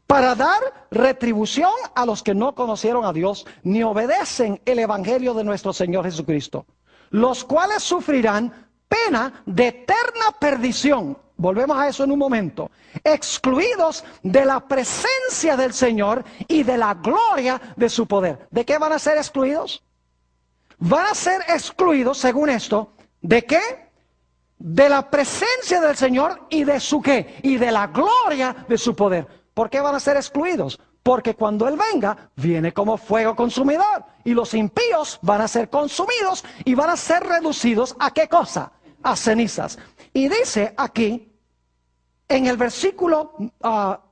Para dar retribución a los que no conocieron a Dios ni obedecen el evangelio de nuestro Señor Jesucristo, los cuales sufrirán pena de eterna perdición. Volvemos a eso en un momento. Excluidos de la presencia del Señor y de la gloria de su poder. ¿De qué van a ser excluidos? Van a ser excluidos, según esto, ¿de qué? De la presencia del Señor y de su ¿qué? Y de la gloria de su poder. ¿Por qué van a ser excluidos? Porque cuando Él venga, viene como fuego consumidor. Y los impíos van a ser consumidos y van a ser reducidos ¿a qué cosa? A cenizas. Y dice aquí, en el versículo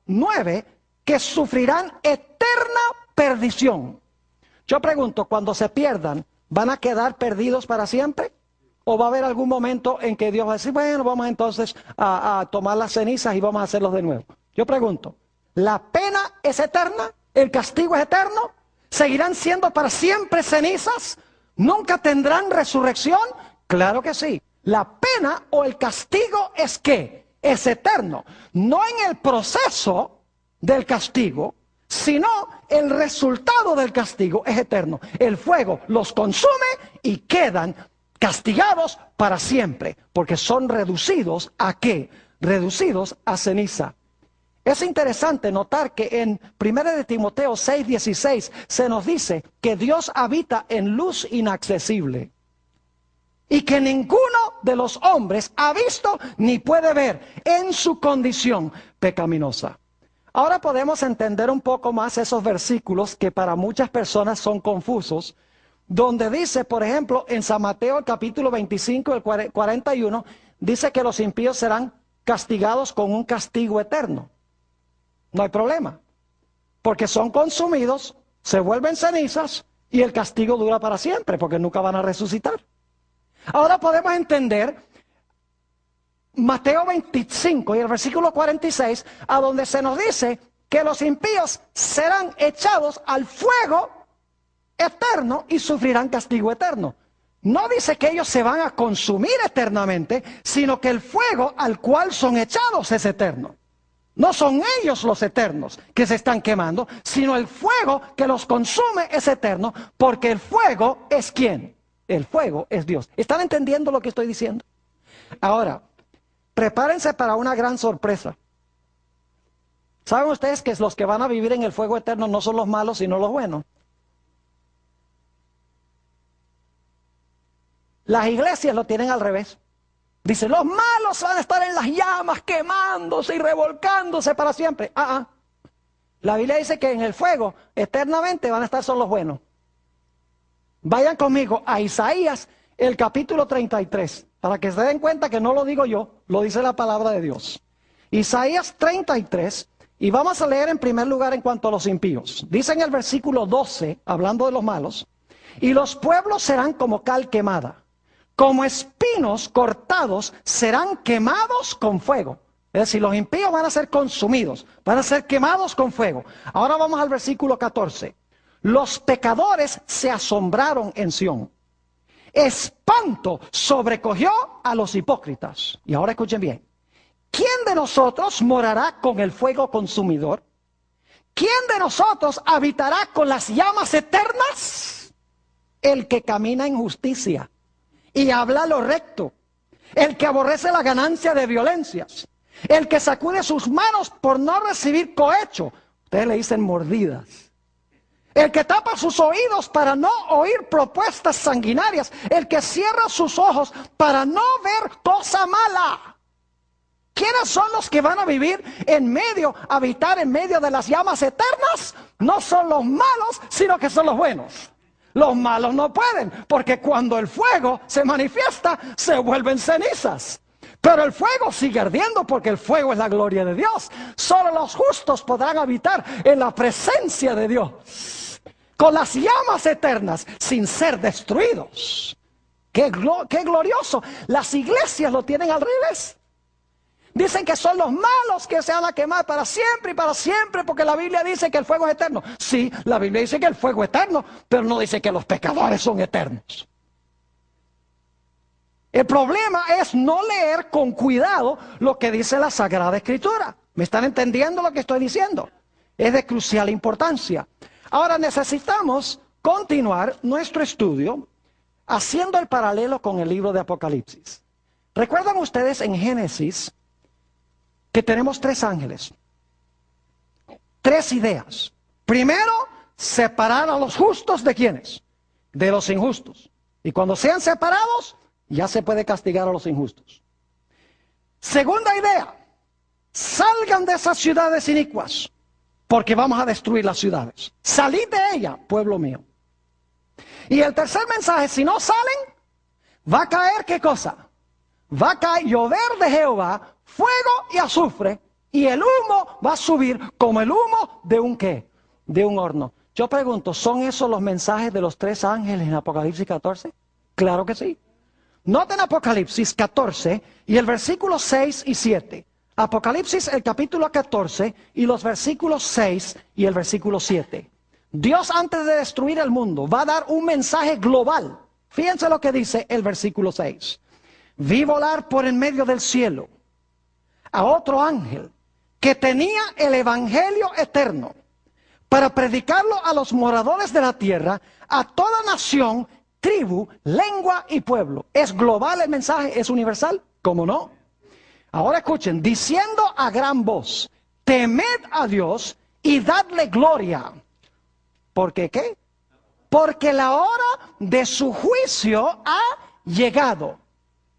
9, que sufrirán eterna perdición. Yo pregunto, cuando se pierdan, ¿van a quedar perdidos para siempre? ¿O va a haber algún momento en que Dios va a decir, bueno, vamos entonces a tomar las cenizas y vamos a hacerlos de nuevo? Yo pregunto, ¿la pena es eterna? ¿El castigo es eterno? ¿Seguirán siendo para siempre cenizas? ¿Nunca tendrán resurrección? Claro que sí. La pena o el castigo es ¿qué? Es eterno. No en el proceso del castigo, sino el resultado del castigo es eterno. El fuego los consume y quedan castigados para siempre, porque son reducidos ¿a qué? Reducidos a ceniza. Es interesante notar que en 1 de Timoteo 6:16 se nos dice que Dios habita en luz inaccesible y que ninguno de los hombres ha visto ni puede ver en su condición pecaminosa. Ahora podemos entender un poco más esos versículos que para muchas personas son confusos, donde dice, por ejemplo, en San Mateo el capítulo 25, el 41, dice que los impíos serán castigados con un castigo eterno. No hay problema, porque son consumidos, se vuelven cenizas Y el castigo dura para siempre, porque nunca van a resucitar. Ahora podemos entender Mateo 25 y el versículo 46, a donde se nos dice que los impíos serán echados al fuego eterno y sufrirán castigo eterno. No dice que ellos se van a consumir eternamente, sino que el fuego al cual son echados es eterno. No son ellos los eternos que se están quemando, sino el fuego que los consume es eterno, porque el fuego es ¿quién? El fuego es Dios. ¿Están entendiendo lo que estoy diciendo? Ahora, prepárense para una gran sorpresa. ¿Saben ustedes que los que van a vivir en el fuego eterno no son los malos, sino los buenos? Las iglesias lo tienen al revés. Dice, los malos van a estar en las llamas, quemándose y revolcándose para siempre. La Biblia dice que en el fuego eternamente van a estar son los buenos. Vayan conmigo a Isaías, el capítulo 33, para que se den cuenta que no lo digo yo, lo dice la palabra de Dios. Isaías 33, y vamos a leer en primer lugar en cuanto a los impíos. Dice en el versículo 12, hablando de los malos, y los pueblos serán como cal quemada. Como espinos cortados serán quemados con fuego. Es decir, los impíos van a ser consumidos, van a ser quemados con fuego. Ahora vamos al versículo 14. Los pecadores se asombraron en Sión. Espanto sobrecogió a los hipócritas. Y ahora escuchen bien. ¿Quién de nosotros morará con el fuego consumidor? ¿Quién de nosotros habitará con las llamas eternas? El que camina en justicia y habla lo recto, el que aborrece la ganancia de violencias, el que sacude sus manos por no recibir cohecho, ustedes le dicen mordidas, el que tapa sus oídos para no oír propuestas sanguinarias, el que cierra sus ojos para no ver cosa mala. ¿Quiénes son los que van a vivir en medio, habitar en medio de las llamas eternas? No son los malos, sino que son los buenos. Los malos no pueden, porque cuando el fuego se manifiesta, se vuelven cenizas. Pero el fuego sigue ardiendo, porque el fuego es la gloria de Dios. Solo los justos podrán habitar en la presencia de Dios, con las llamas eternas, sin ser destruidos. ¡Qué glorioso! Las iglesias lo tienen al revés. Dicen que son los malos que se van a quemar para siempre, porque la Biblia dice que el fuego es eterno. Sí, la Biblia dice que el fuego es eterno, pero no dice que los pecadores son eternos. El problema es no leer con cuidado lo que dice la Sagrada Escritura. ¿Me están entendiendo lo que estoy diciendo? Es de crucial importancia. Ahora necesitamos continuar nuestro estudio haciendo el paralelo con el libro de Apocalipsis. ¿Recuerdan ustedes en Génesis que tenemos tres ángeles? Tres ideas. Primero, separar a los justos de ¿quiénes? De los injustos. Y cuando sean separados, ya se puede castigar a los injustos. Segunda idea, salgan de esas ciudades inicuas, porque vamos a destruir las ciudades. Salid de ella, pueblo mío. Y el tercer mensaje, si no salen, va a caer ¿qué cosa? Va a caer llover de Jehová, fuego y azufre, y el humo va a subir como el humo de un ¿qué? De un horno. Yo pregunto, ¿son esos los mensajes de los tres ángeles en Apocalipsis 14? Claro que sí. Noten Apocalipsis 14 y el versículo 6 y 7. Apocalipsis el capítulo 14 y los versículos 6 y el versículo 7. Dios antes de destruir el mundo va a dar un mensaje global. Fíjense lo que dice el versículo 6. Vi volar por en medio del cielo a otro ángel que tenía el evangelio eterno para predicarlo a los moradores de la tierra, a toda nación, tribu, lengua y pueblo. ¿Es global el mensaje? ¿Es universal? ¿Cómo no? Ahora escuchen, diciendo a gran voz, temed a Dios y dadle gloria. ¿Por qué qué? Porque la hora de su juicio ha llegado.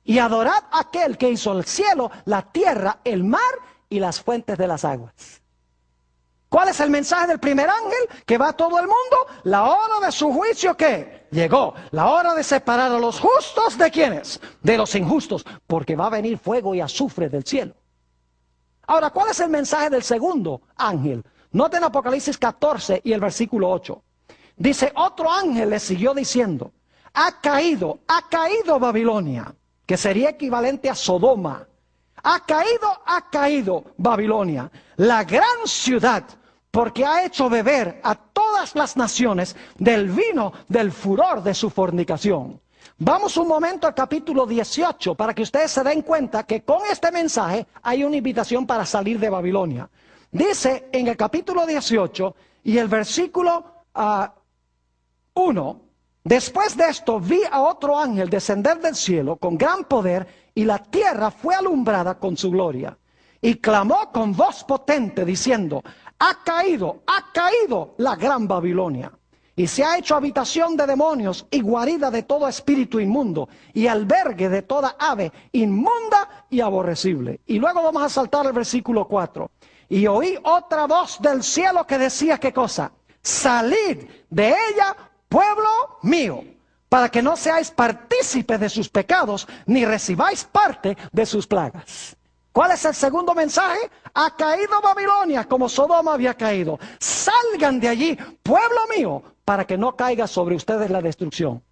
Y adorad a aquel que hizo el cielo, la tierra, el mar y las fuentes de las aguas. ¿Cuál es el mensaje del primer ángel que va a todo el mundo? La hora de su juicio, ¿qué? Llegó. La hora de separar a los justos, ¿de quiénes? De los injustos, porque va a venir fuego y azufre del cielo. Ahora, ¿cuál es el mensaje del segundo ángel? Noten Apocalipsis 14 y el versículo 8. Dice, otro ángel le siguió diciendo, ha caído Babilonia, que sería equivalente a Sodoma. Ha caído Babilonia, la gran ciudad, porque ha hecho beber a todas las naciones del vino del furor de su fornicación. Vamos un momento al capítulo 18 para que ustedes se den cuenta que con este mensaje hay una invitación para salir de Babilonia. Dice en el capítulo 18 y el versículo 1, después de esto vi a otro ángel descender del cielo con gran poder y la tierra fue alumbrada con su gloria. Y clamó con voz potente diciendo, ha caído la gran Babilonia. Y se ha hecho habitación de demonios y guarida de todo espíritu inmundo y albergue de toda ave inmunda y aborrecible. Y luego vamos a saltar al versículo 4. Y oí otra voz del cielo que decía, ¿qué cosa? Salid de ella, pueblo mío, para que no seáis partícipes de sus pecados, ni recibáis parte de sus plagas. ¿Cuál es el segundo mensaje? Ha caído Babilonia como Sodoma había caído. Salgan de allí, pueblo mío, para que no caiga sobre ustedes la destrucción.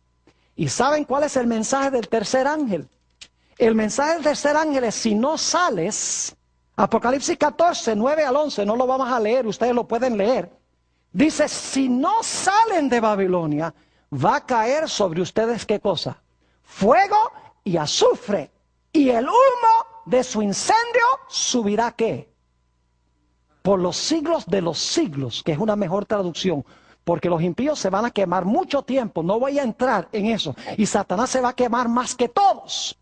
¿Y saben cuál es el mensaje del tercer ángel? El mensaje del tercer ángel es, si no sales, Apocalipsis 14, 9 al 11, no lo vamos a leer, ustedes lo pueden leer. Dice, si no salen de Babilonia, va a caer sobre ustedes, ¿qué cosa? Fuego y azufre, y el humo de su incendio subirá, ¿qué? Por los siglos de los siglos, que es una mejor traducción, porque los impíos se van a quemar mucho tiempo, no voy a entrar en eso, y Satanás se va a quemar más que todos.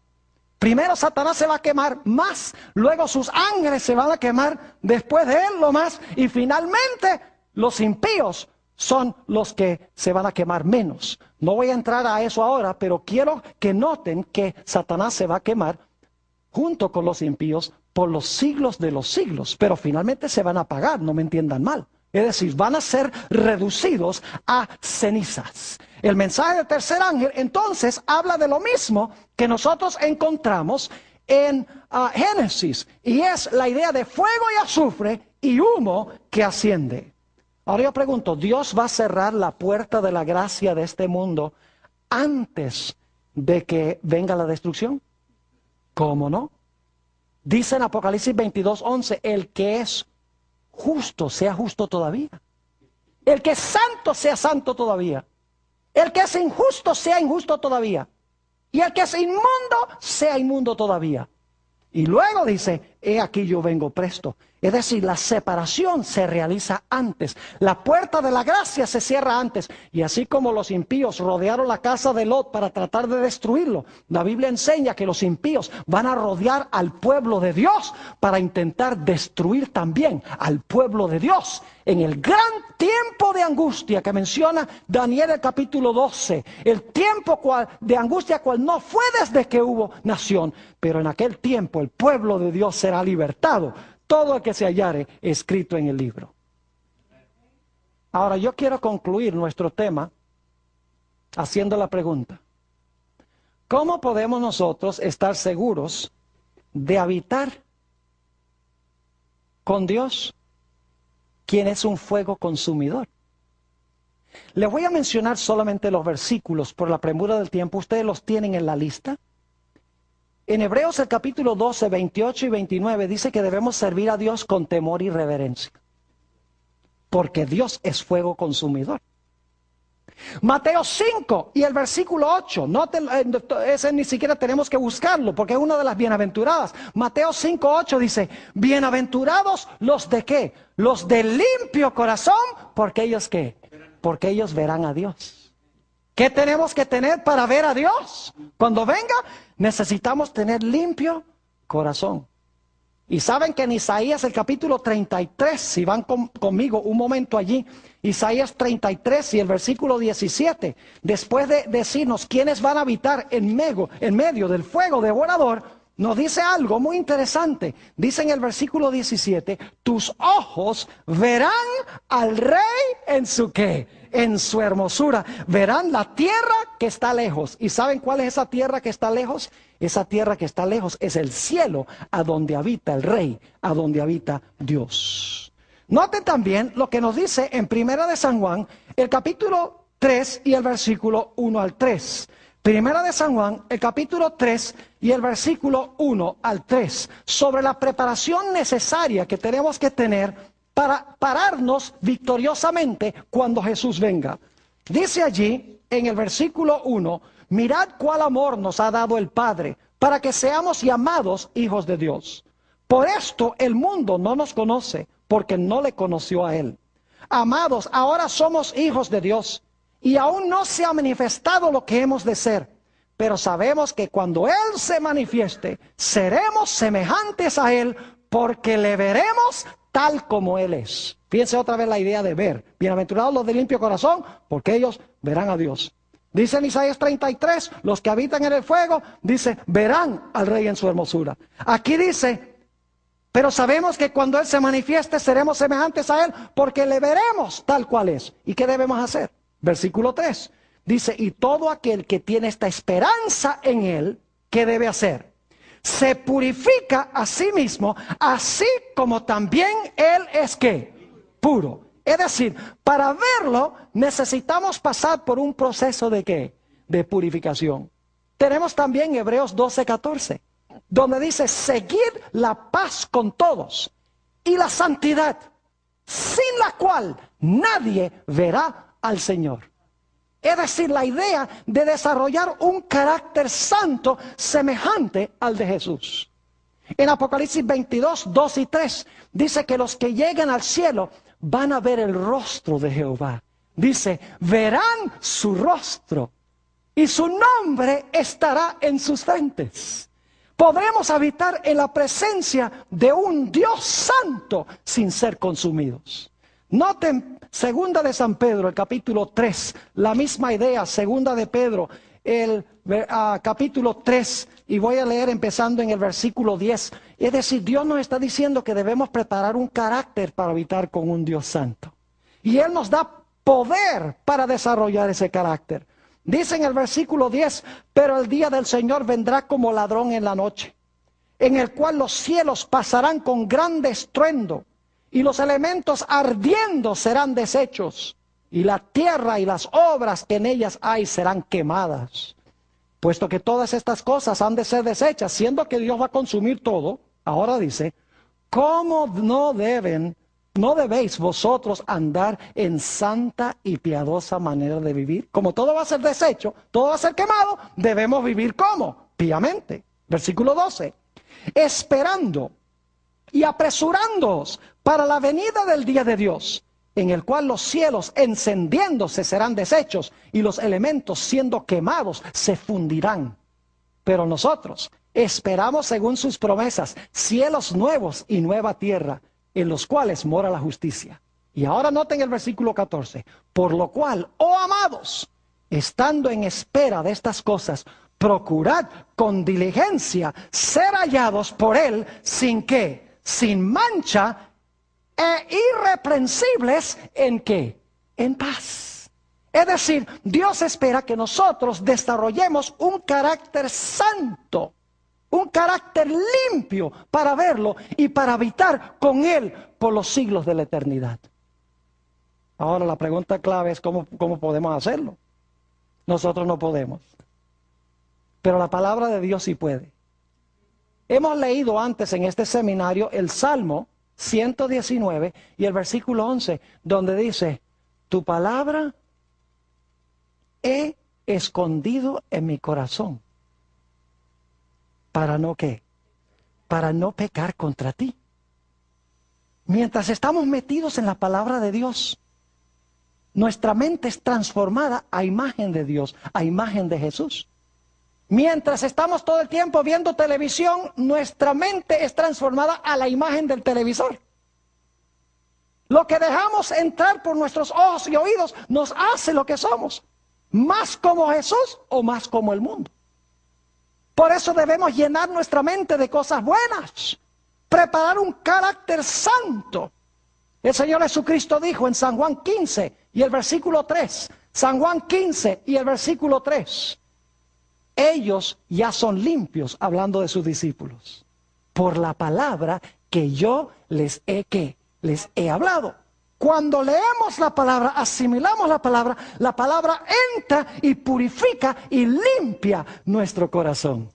Primero Satanás se va a quemar más, luego sus ángeles se van a quemar después de él lo más, y finalmente los impíos son los que se van a quemar menos. No voy a entrar a eso ahora, pero quiero que noten que Satanás se va a quemar junto con los impíos por los siglos de los siglos, pero finalmente se van a apagar, no me entiendan mal. Es decir, van a ser reducidos a cenizas. El mensaje del tercer ángel entonces habla de lo mismo que nosotros encontramos en Génesis, y es la idea de fuego y azufre y humo que asciende. Ahora yo pregunto, ¿Dios va a cerrar la puerta de la gracia de este mundo antes de que venga la destrucción? ¿Cómo no? Dice en Apocalipsis 22:11, el que es justo sea justo todavía. El que es santo sea santo todavía. El que es injusto sea injusto todavía. Y el que es inmundo sea inmundo todavía. Y luego dice, he aquí yo vengo presto. Es decir, la separación se realiza antes. La puerta de la gracia se cierra antes. Y así como los impíos rodearon la casa de Lot para tratar de destruirlo, la Biblia enseña que los impíos van a rodear al pueblo de Dios para intentar destruir también al pueblo de Dios. En el gran tiempo de angustia que menciona Daniel el capítulo 12, el tiempo de angustia cual no fue desde que hubo nación, pero en aquel tiempo el pueblo de Dios será libertado. Todo el que se hallare escrito en el libro. Ahora yo quiero concluir nuestro tema haciendo la pregunta: ¿cómo podemos nosotros estar seguros de habitar con Dios, quien es un fuego consumidor? Les voy a mencionar solamente los versículos por la premura del tiempo. Ustedes los tienen en la lista. En Hebreos el capítulo 12, 28 y 29 dice que debemos servir a Dios con temor y reverencia, porque Dios es fuego consumidor. Mateo 5 y el versículo 8, ese ni siquiera tenemos que buscarlo porque es una de las bienaventuradas. Mateo 5, 8 dice, bienaventurados los de ¿qué? Los de limpio corazón, porque ellos ¿qué? Porque ellos verán a Dios. ¿Qué tenemos que tener para ver a Dios? Cuando venga, necesitamos tener limpio corazón. Y saben que en Isaías el capítulo 33, si van conmigo un momento allí, Isaías 33 y el versículo 17, después de decirnos quiénes van a habitar en medio del fuego devorador, nos dice algo muy interesante. Dice en el versículo 17, tus ojos verán al Rey en su ¿qué? En su hermosura. Verán la tierra que está lejos. ¿Y saben cuál es esa tierra que está lejos? Esa tierra que está lejos es el cielo, a donde habita el Rey, a donde habita Dios. Noten también lo que nos dice en Primera de San Juan, el capítulo 3 y el versículo 1 al 3. Primera de San Juan, el capítulo 3 y el versículo 1 al 3, sobre la preparación necesaria que tenemos que tener para pararnos victoriosamente cuando Jesús venga. Dice allí, en el versículo 1, mirad cuál amor nos ha dado el Padre, para que seamos llamados hijos de Dios. Por esto el mundo no nos conoce, porque no le conoció a Él. Amados, ahora somos hijos de Dios, y aún no se ha manifestado lo que hemos de ser. Pero sabemos que cuando Él se manifieste, seremos semejantes a Él, porque le veremos tal como Él es. Fíjense otra vez la idea de ver. Bienaventurados los de limpio corazón, porque ellos verán a Dios. Dice en Isaías 33, los que habitan en el fuego, dice, verán al Rey en su hermosura. Aquí dice, pero sabemos que cuando Él se manifieste, seremos semejantes a Él, porque le veremos tal cual es. ¿Y qué debemos hacer? Versículo 3, dice, y todo aquel que tiene esta esperanza en Él, ¿qué debe hacer? Se purifica a sí mismo, así como también Él es, ¿qué? Puro. Es decir, para verlo necesitamos pasar por un proceso de ¿qué? De purificación. Tenemos también Hebreos 12:14, donde dice, seguid la paz con todos y la santidad, sin la cual nadie verá al Señor. Es decir, la idea de desarrollar un carácter santo semejante al de Jesús. En Apocalipsis 22, 2 y 3, dice que los que lleguen al cielo van a ver el rostro de Jehová. Dice, verán su rostro y su nombre estará en sus frentes. Podremos habitar en la presencia de un Dios santo sin ser consumidos. Noten, segunda de San Pedro, el capítulo 3, la misma idea, segunda de Pedro, el capítulo 3, y voy a leer empezando en el versículo 10. Es decir, Dios nos está diciendo que debemos preparar un carácter para habitar con un Dios santo. Y Él nos da poder para desarrollar ese carácter. Dice en el versículo 10, pero el día del Señor vendrá como ladrón en la noche, en el cual los cielos pasarán con grande estruendo, y los elementos ardiendo serán deshechos, y la tierra y las obras que en ellas hay serán quemadas. Puesto que todas estas cosas han de ser deshechas, siendo que Dios va a consumir todo, ahora dice, ¿cómo no debéis vosotros andar en santa y piadosa manera de vivir? Como todo va a ser deshecho, todo va a ser quemado, debemos vivir ¿cómo? Piamente. Versículo 12, esperando y apresurándoos para la venida del día de Dios, en el cual los cielos encendiéndose serán deshechos y los elementos siendo quemados se fundirán. Pero nosotros esperamos según sus promesas cielos nuevos y nueva tierra, en los cuales mora la justicia. Y ahora noten el versículo 14, por lo cual, oh amados, estando en espera de estas cosas, procurad con diligencia ser hallados por Él sin ¿qué? Sin mancha e irreprensibles en ¿qué? En paz. Es decir, Dios espera que nosotros desarrollemos un carácter santo, un carácter limpio para verlo y para habitar con Él por los siglos de la eternidad. Ahora la pregunta clave es ¿cómo podemos hacerlo? Nosotros no podemos, pero la palabra de Dios sí puede. Hemos leído antes en este seminario el Salmo 119 y el versículo 11, donde dice, tu palabra he escondido en mi corazón. ¿Para no qué? Para no pecar contra ti. Mientras estamos metidos en la palabra de Dios, nuestra mente es transformada a imagen de Dios, a imagen de Jesús. Mientras estamos todo el tiempo viendo televisión, nuestra mente es transformada a la imagen del televisor. Lo que dejamos entrar por nuestros ojos y oídos nos hace lo que somos. Más como Jesús o más como el mundo. Por eso debemos llenar nuestra mente de cosas buenas. Preparar un carácter santo. El Señor Jesucristo dijo en San Juan 15 y el versículo 3. San Juan 15 y el versículo 3. Ellos ya son limpios, hablando de sus discípulos, por la palabra que yo les he hablado. Cuando leemos la palabra, asimilamos la palabra entra y purifica y limpia nuestro corazón.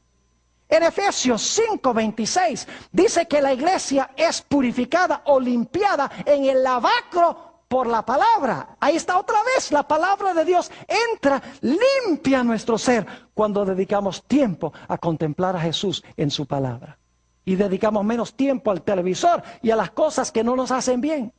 En Efesios 5:26 dice que la iglesia es purificada o limpiada en el lavacro por la palabra. Ahí está otra vez, la palabra de Dios entra, limpia nuestro ser cuando dedicamos tiempo a contemplar a Jesús en su palabra. Y dedicamos menos tiempo al televisor y a las cosas que no nos hacen bien.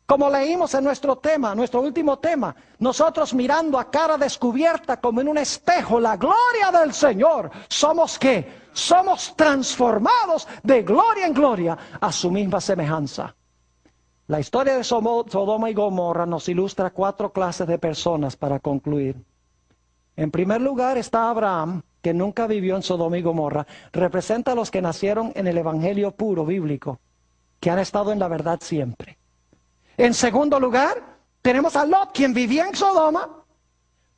Como leímos en nuestro tema, nuestro último tema, nosotros mirando a cara descubierta como en un espejo la gloria del Señor, ¿somos qué? Somos transformados de gloria en gloria a su misma semejanza. La historia de Sodoma y Gomorra nos ilustra 4 clases de personas para concluir. En primer lugar está Abraham, que nunca vivió en Sodoma y Gomorra. Representa a los que nacieron en el evangelio puro bíblico, que han estado en la verdad siempre. En segundo lugar, tenemos a Lot, quien vivía en Sodoma,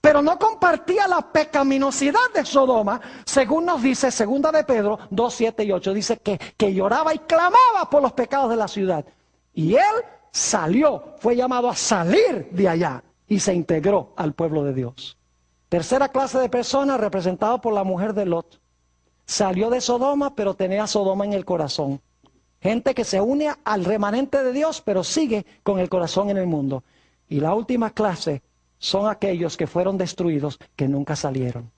pero no compartía la pecaminosidad de Sodoma, según nos dice 2 de Pedro 2, 7 y 8. Dice que lloraba y clamaba por los pecados de la ciudad. Y él salió, fue llamado a salir de allá y se integró al pueblo de Dios. Tercera clase de personas representada por la mujer de Lot. Salió de Sodoma, pero tenía Sodoma en el corazón. Gente que se une al remanente de Dios, pero sigue con el corazón en el mundo. Y la última clase son aquellos que fueron destruidos, que nunca salieron.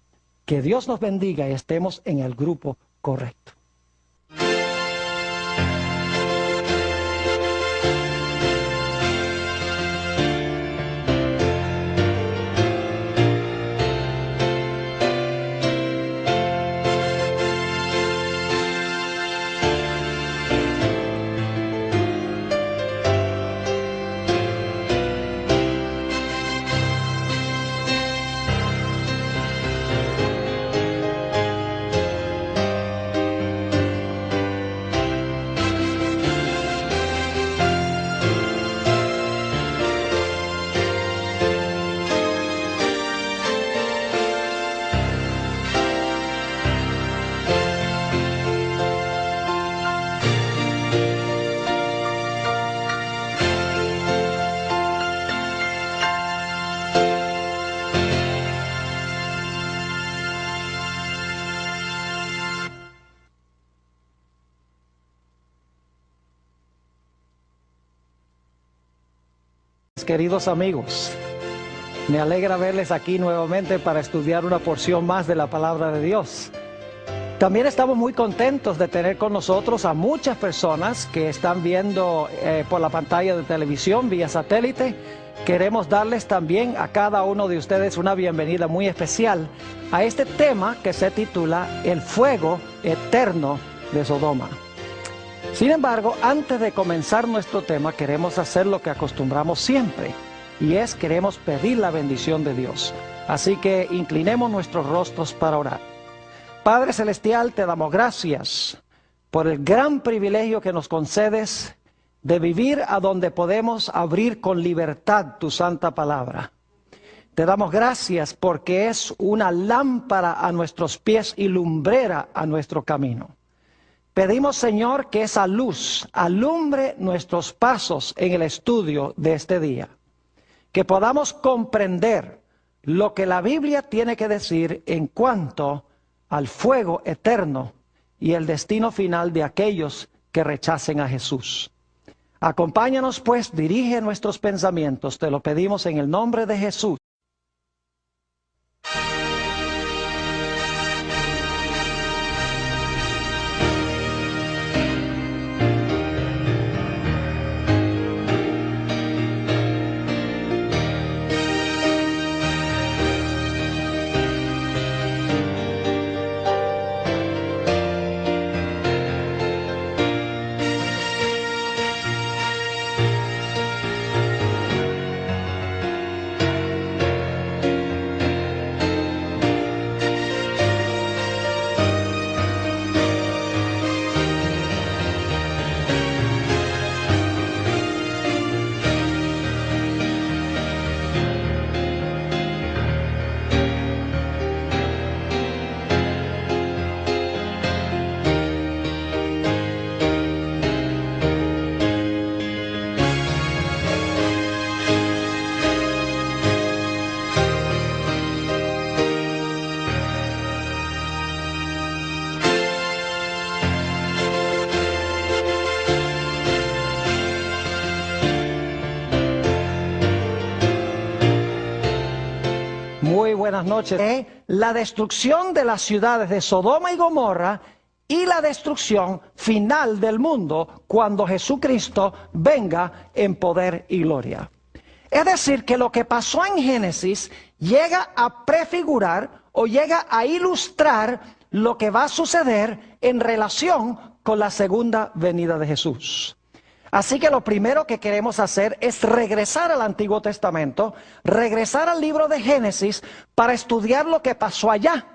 Que Dios nos bendiga y estemos en el grupo correcto. Queridos amigos, me alegra verles aquí nuevamente para estudiar una porción más de la palabra de Dios. También estamos muy contentos de tener con nosotros a muchas personas que están viendo por la pantalla de televisión vía satélite. Queremos darles también a cada uno de ustedes una bienvenida muy especial a este tema que se titula El fuego eterno de Sodoma. Sin embargo, antes de comenzar nuestro tema, queremos hacer lo que acostumbramos siempre, y es queremos pedir la bendición de Dios. Así que inclinemos nuestros rostros para orar. Padre Celestial, te damos gracias por el gran privilegio que nos concedes de vivir a donde podemos abrir con libertad tu santa palabra. Te damos gracias porque es una lámpara a nuestros pies y lumbrera a nuestro camino. Pedimos, Señor, que esa luz alumbre nuestros pasos en el estudio de este día. Que podamos comprender lo que la Biblia tiene que decir en cuanto al fuego eterno y el destino final de aquellos que rechacen a Jesús. Acompáñanos, pues, dirige nuestros pensamientos. Te lo pedimos en el nombre de Jesús. buenas noches. La destrucción de las ciudades de Sodoma y Gomorra y la destrucción final del mundo cuando Jesucristo venga en poder y gloria. Es decir, que lo que pasó en Génesis llega a prefigurar o llega a ilustrar lo que va a suceder en relación con la segunda venida de Jesús. Así que lo primero que queremos hacer es regresar al Antiguo Testamento, regresar al libro de Génesis para estudiar lo que pasó allá.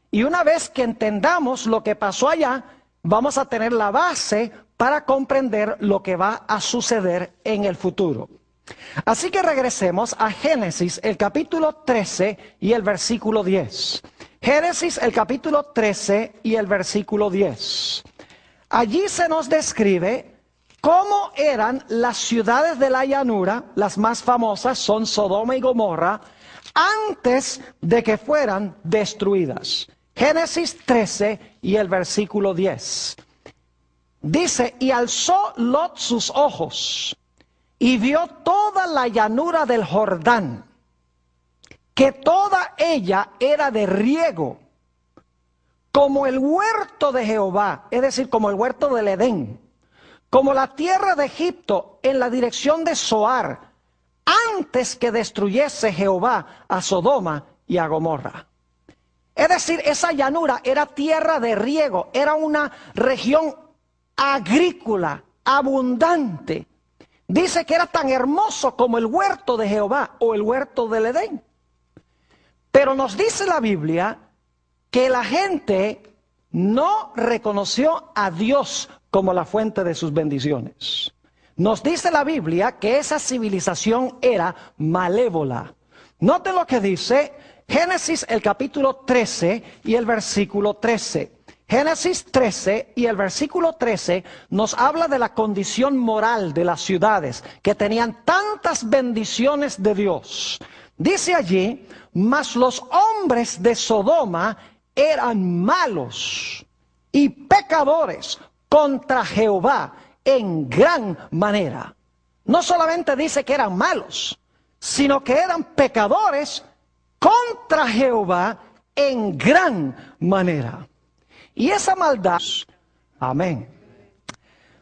Y una vez que entendamos lo que pasó allá, vamos a tener la base para comprender lo que va a suceder en el futuro. Así que regresemos a Génesis, el capítulo 13 y el versículo 10. Génesis, el capítulo 13 y el versículo 10. Allí se nos describe cómo eran las ciudades de la llanura. Las más famosas son Sodoma y Gomorra, antes de que fueran destruidas. Génesis 13 y el versículo 10. Dice, y alzó Lot sus ojos y vio toda la llanura del Jordán, que toda ella era de riego, como el huerto de Jehová, es decir, como el huerto del Edén, como la tierra de Egipto en la dirección de Zoar, antes que destruyese Jehová a Sodoma y a Gomorra. Es decir, esa llanura era tierra de riego, era una región agrícola, abundante. Dice que era tan hermoso como el huerto de Jehová o el huerto del Edén. Pero nos dice la Biblia que la gente no reconoció a Dios como la fuente de sus bendiciones. Nos dice la Biblia que esa civilización era malévola. Note lo que dice Génesis el capítulo 13 y el versículo 13. Génesis 13 y el versículo 13 nos habla de la condición moral de las ciudades que tenían tantas bendiciones de Dios. Dice allí, mas los hombres de Sodoma eran malos y pecadores contra Jehová en gran manera. No solamente dice que eran malos, sino que eran pecadores contra Jehová en gran manera. Y esa maldad, amén.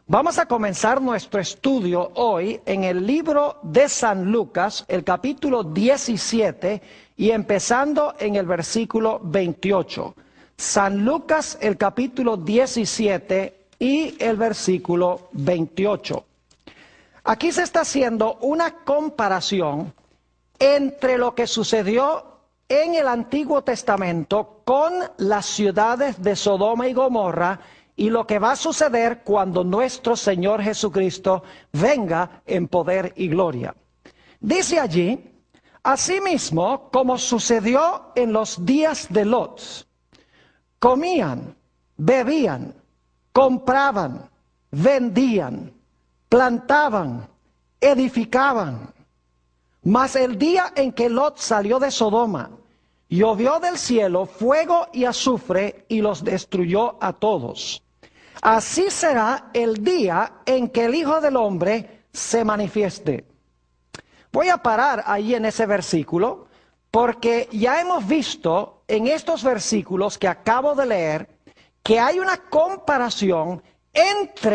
Vamos a comenzar nuestro estudio hoy en el libro de San Lucas, el capítulo 17, y empezando en el versículo 28. San Lucas, el capítulo 17 y el versículo 28. Aquí se está haciendo una comparación entre lo que sucedió en el Antiguo Testamento con las ciudades de Sodoma y Gomorra y lo que va a suceder cuando nuestro Señor Jesucristo venga en poder y gloria. Dice allí, asimismo, como sucedió en los días de Lot, comían, bebían, compraban, vendían, plantaban, edificaban. Mas el día en que Lot salió de Sodoma, llovió del cielo fuego y azufre y los destruyó a todos. Así será el día en que el Hijo del Hombre se manifieste. Voy a parar ahí en ese versículo, porque ya hemos visto en estos versículos que acabo de leer, que hay una comparación entre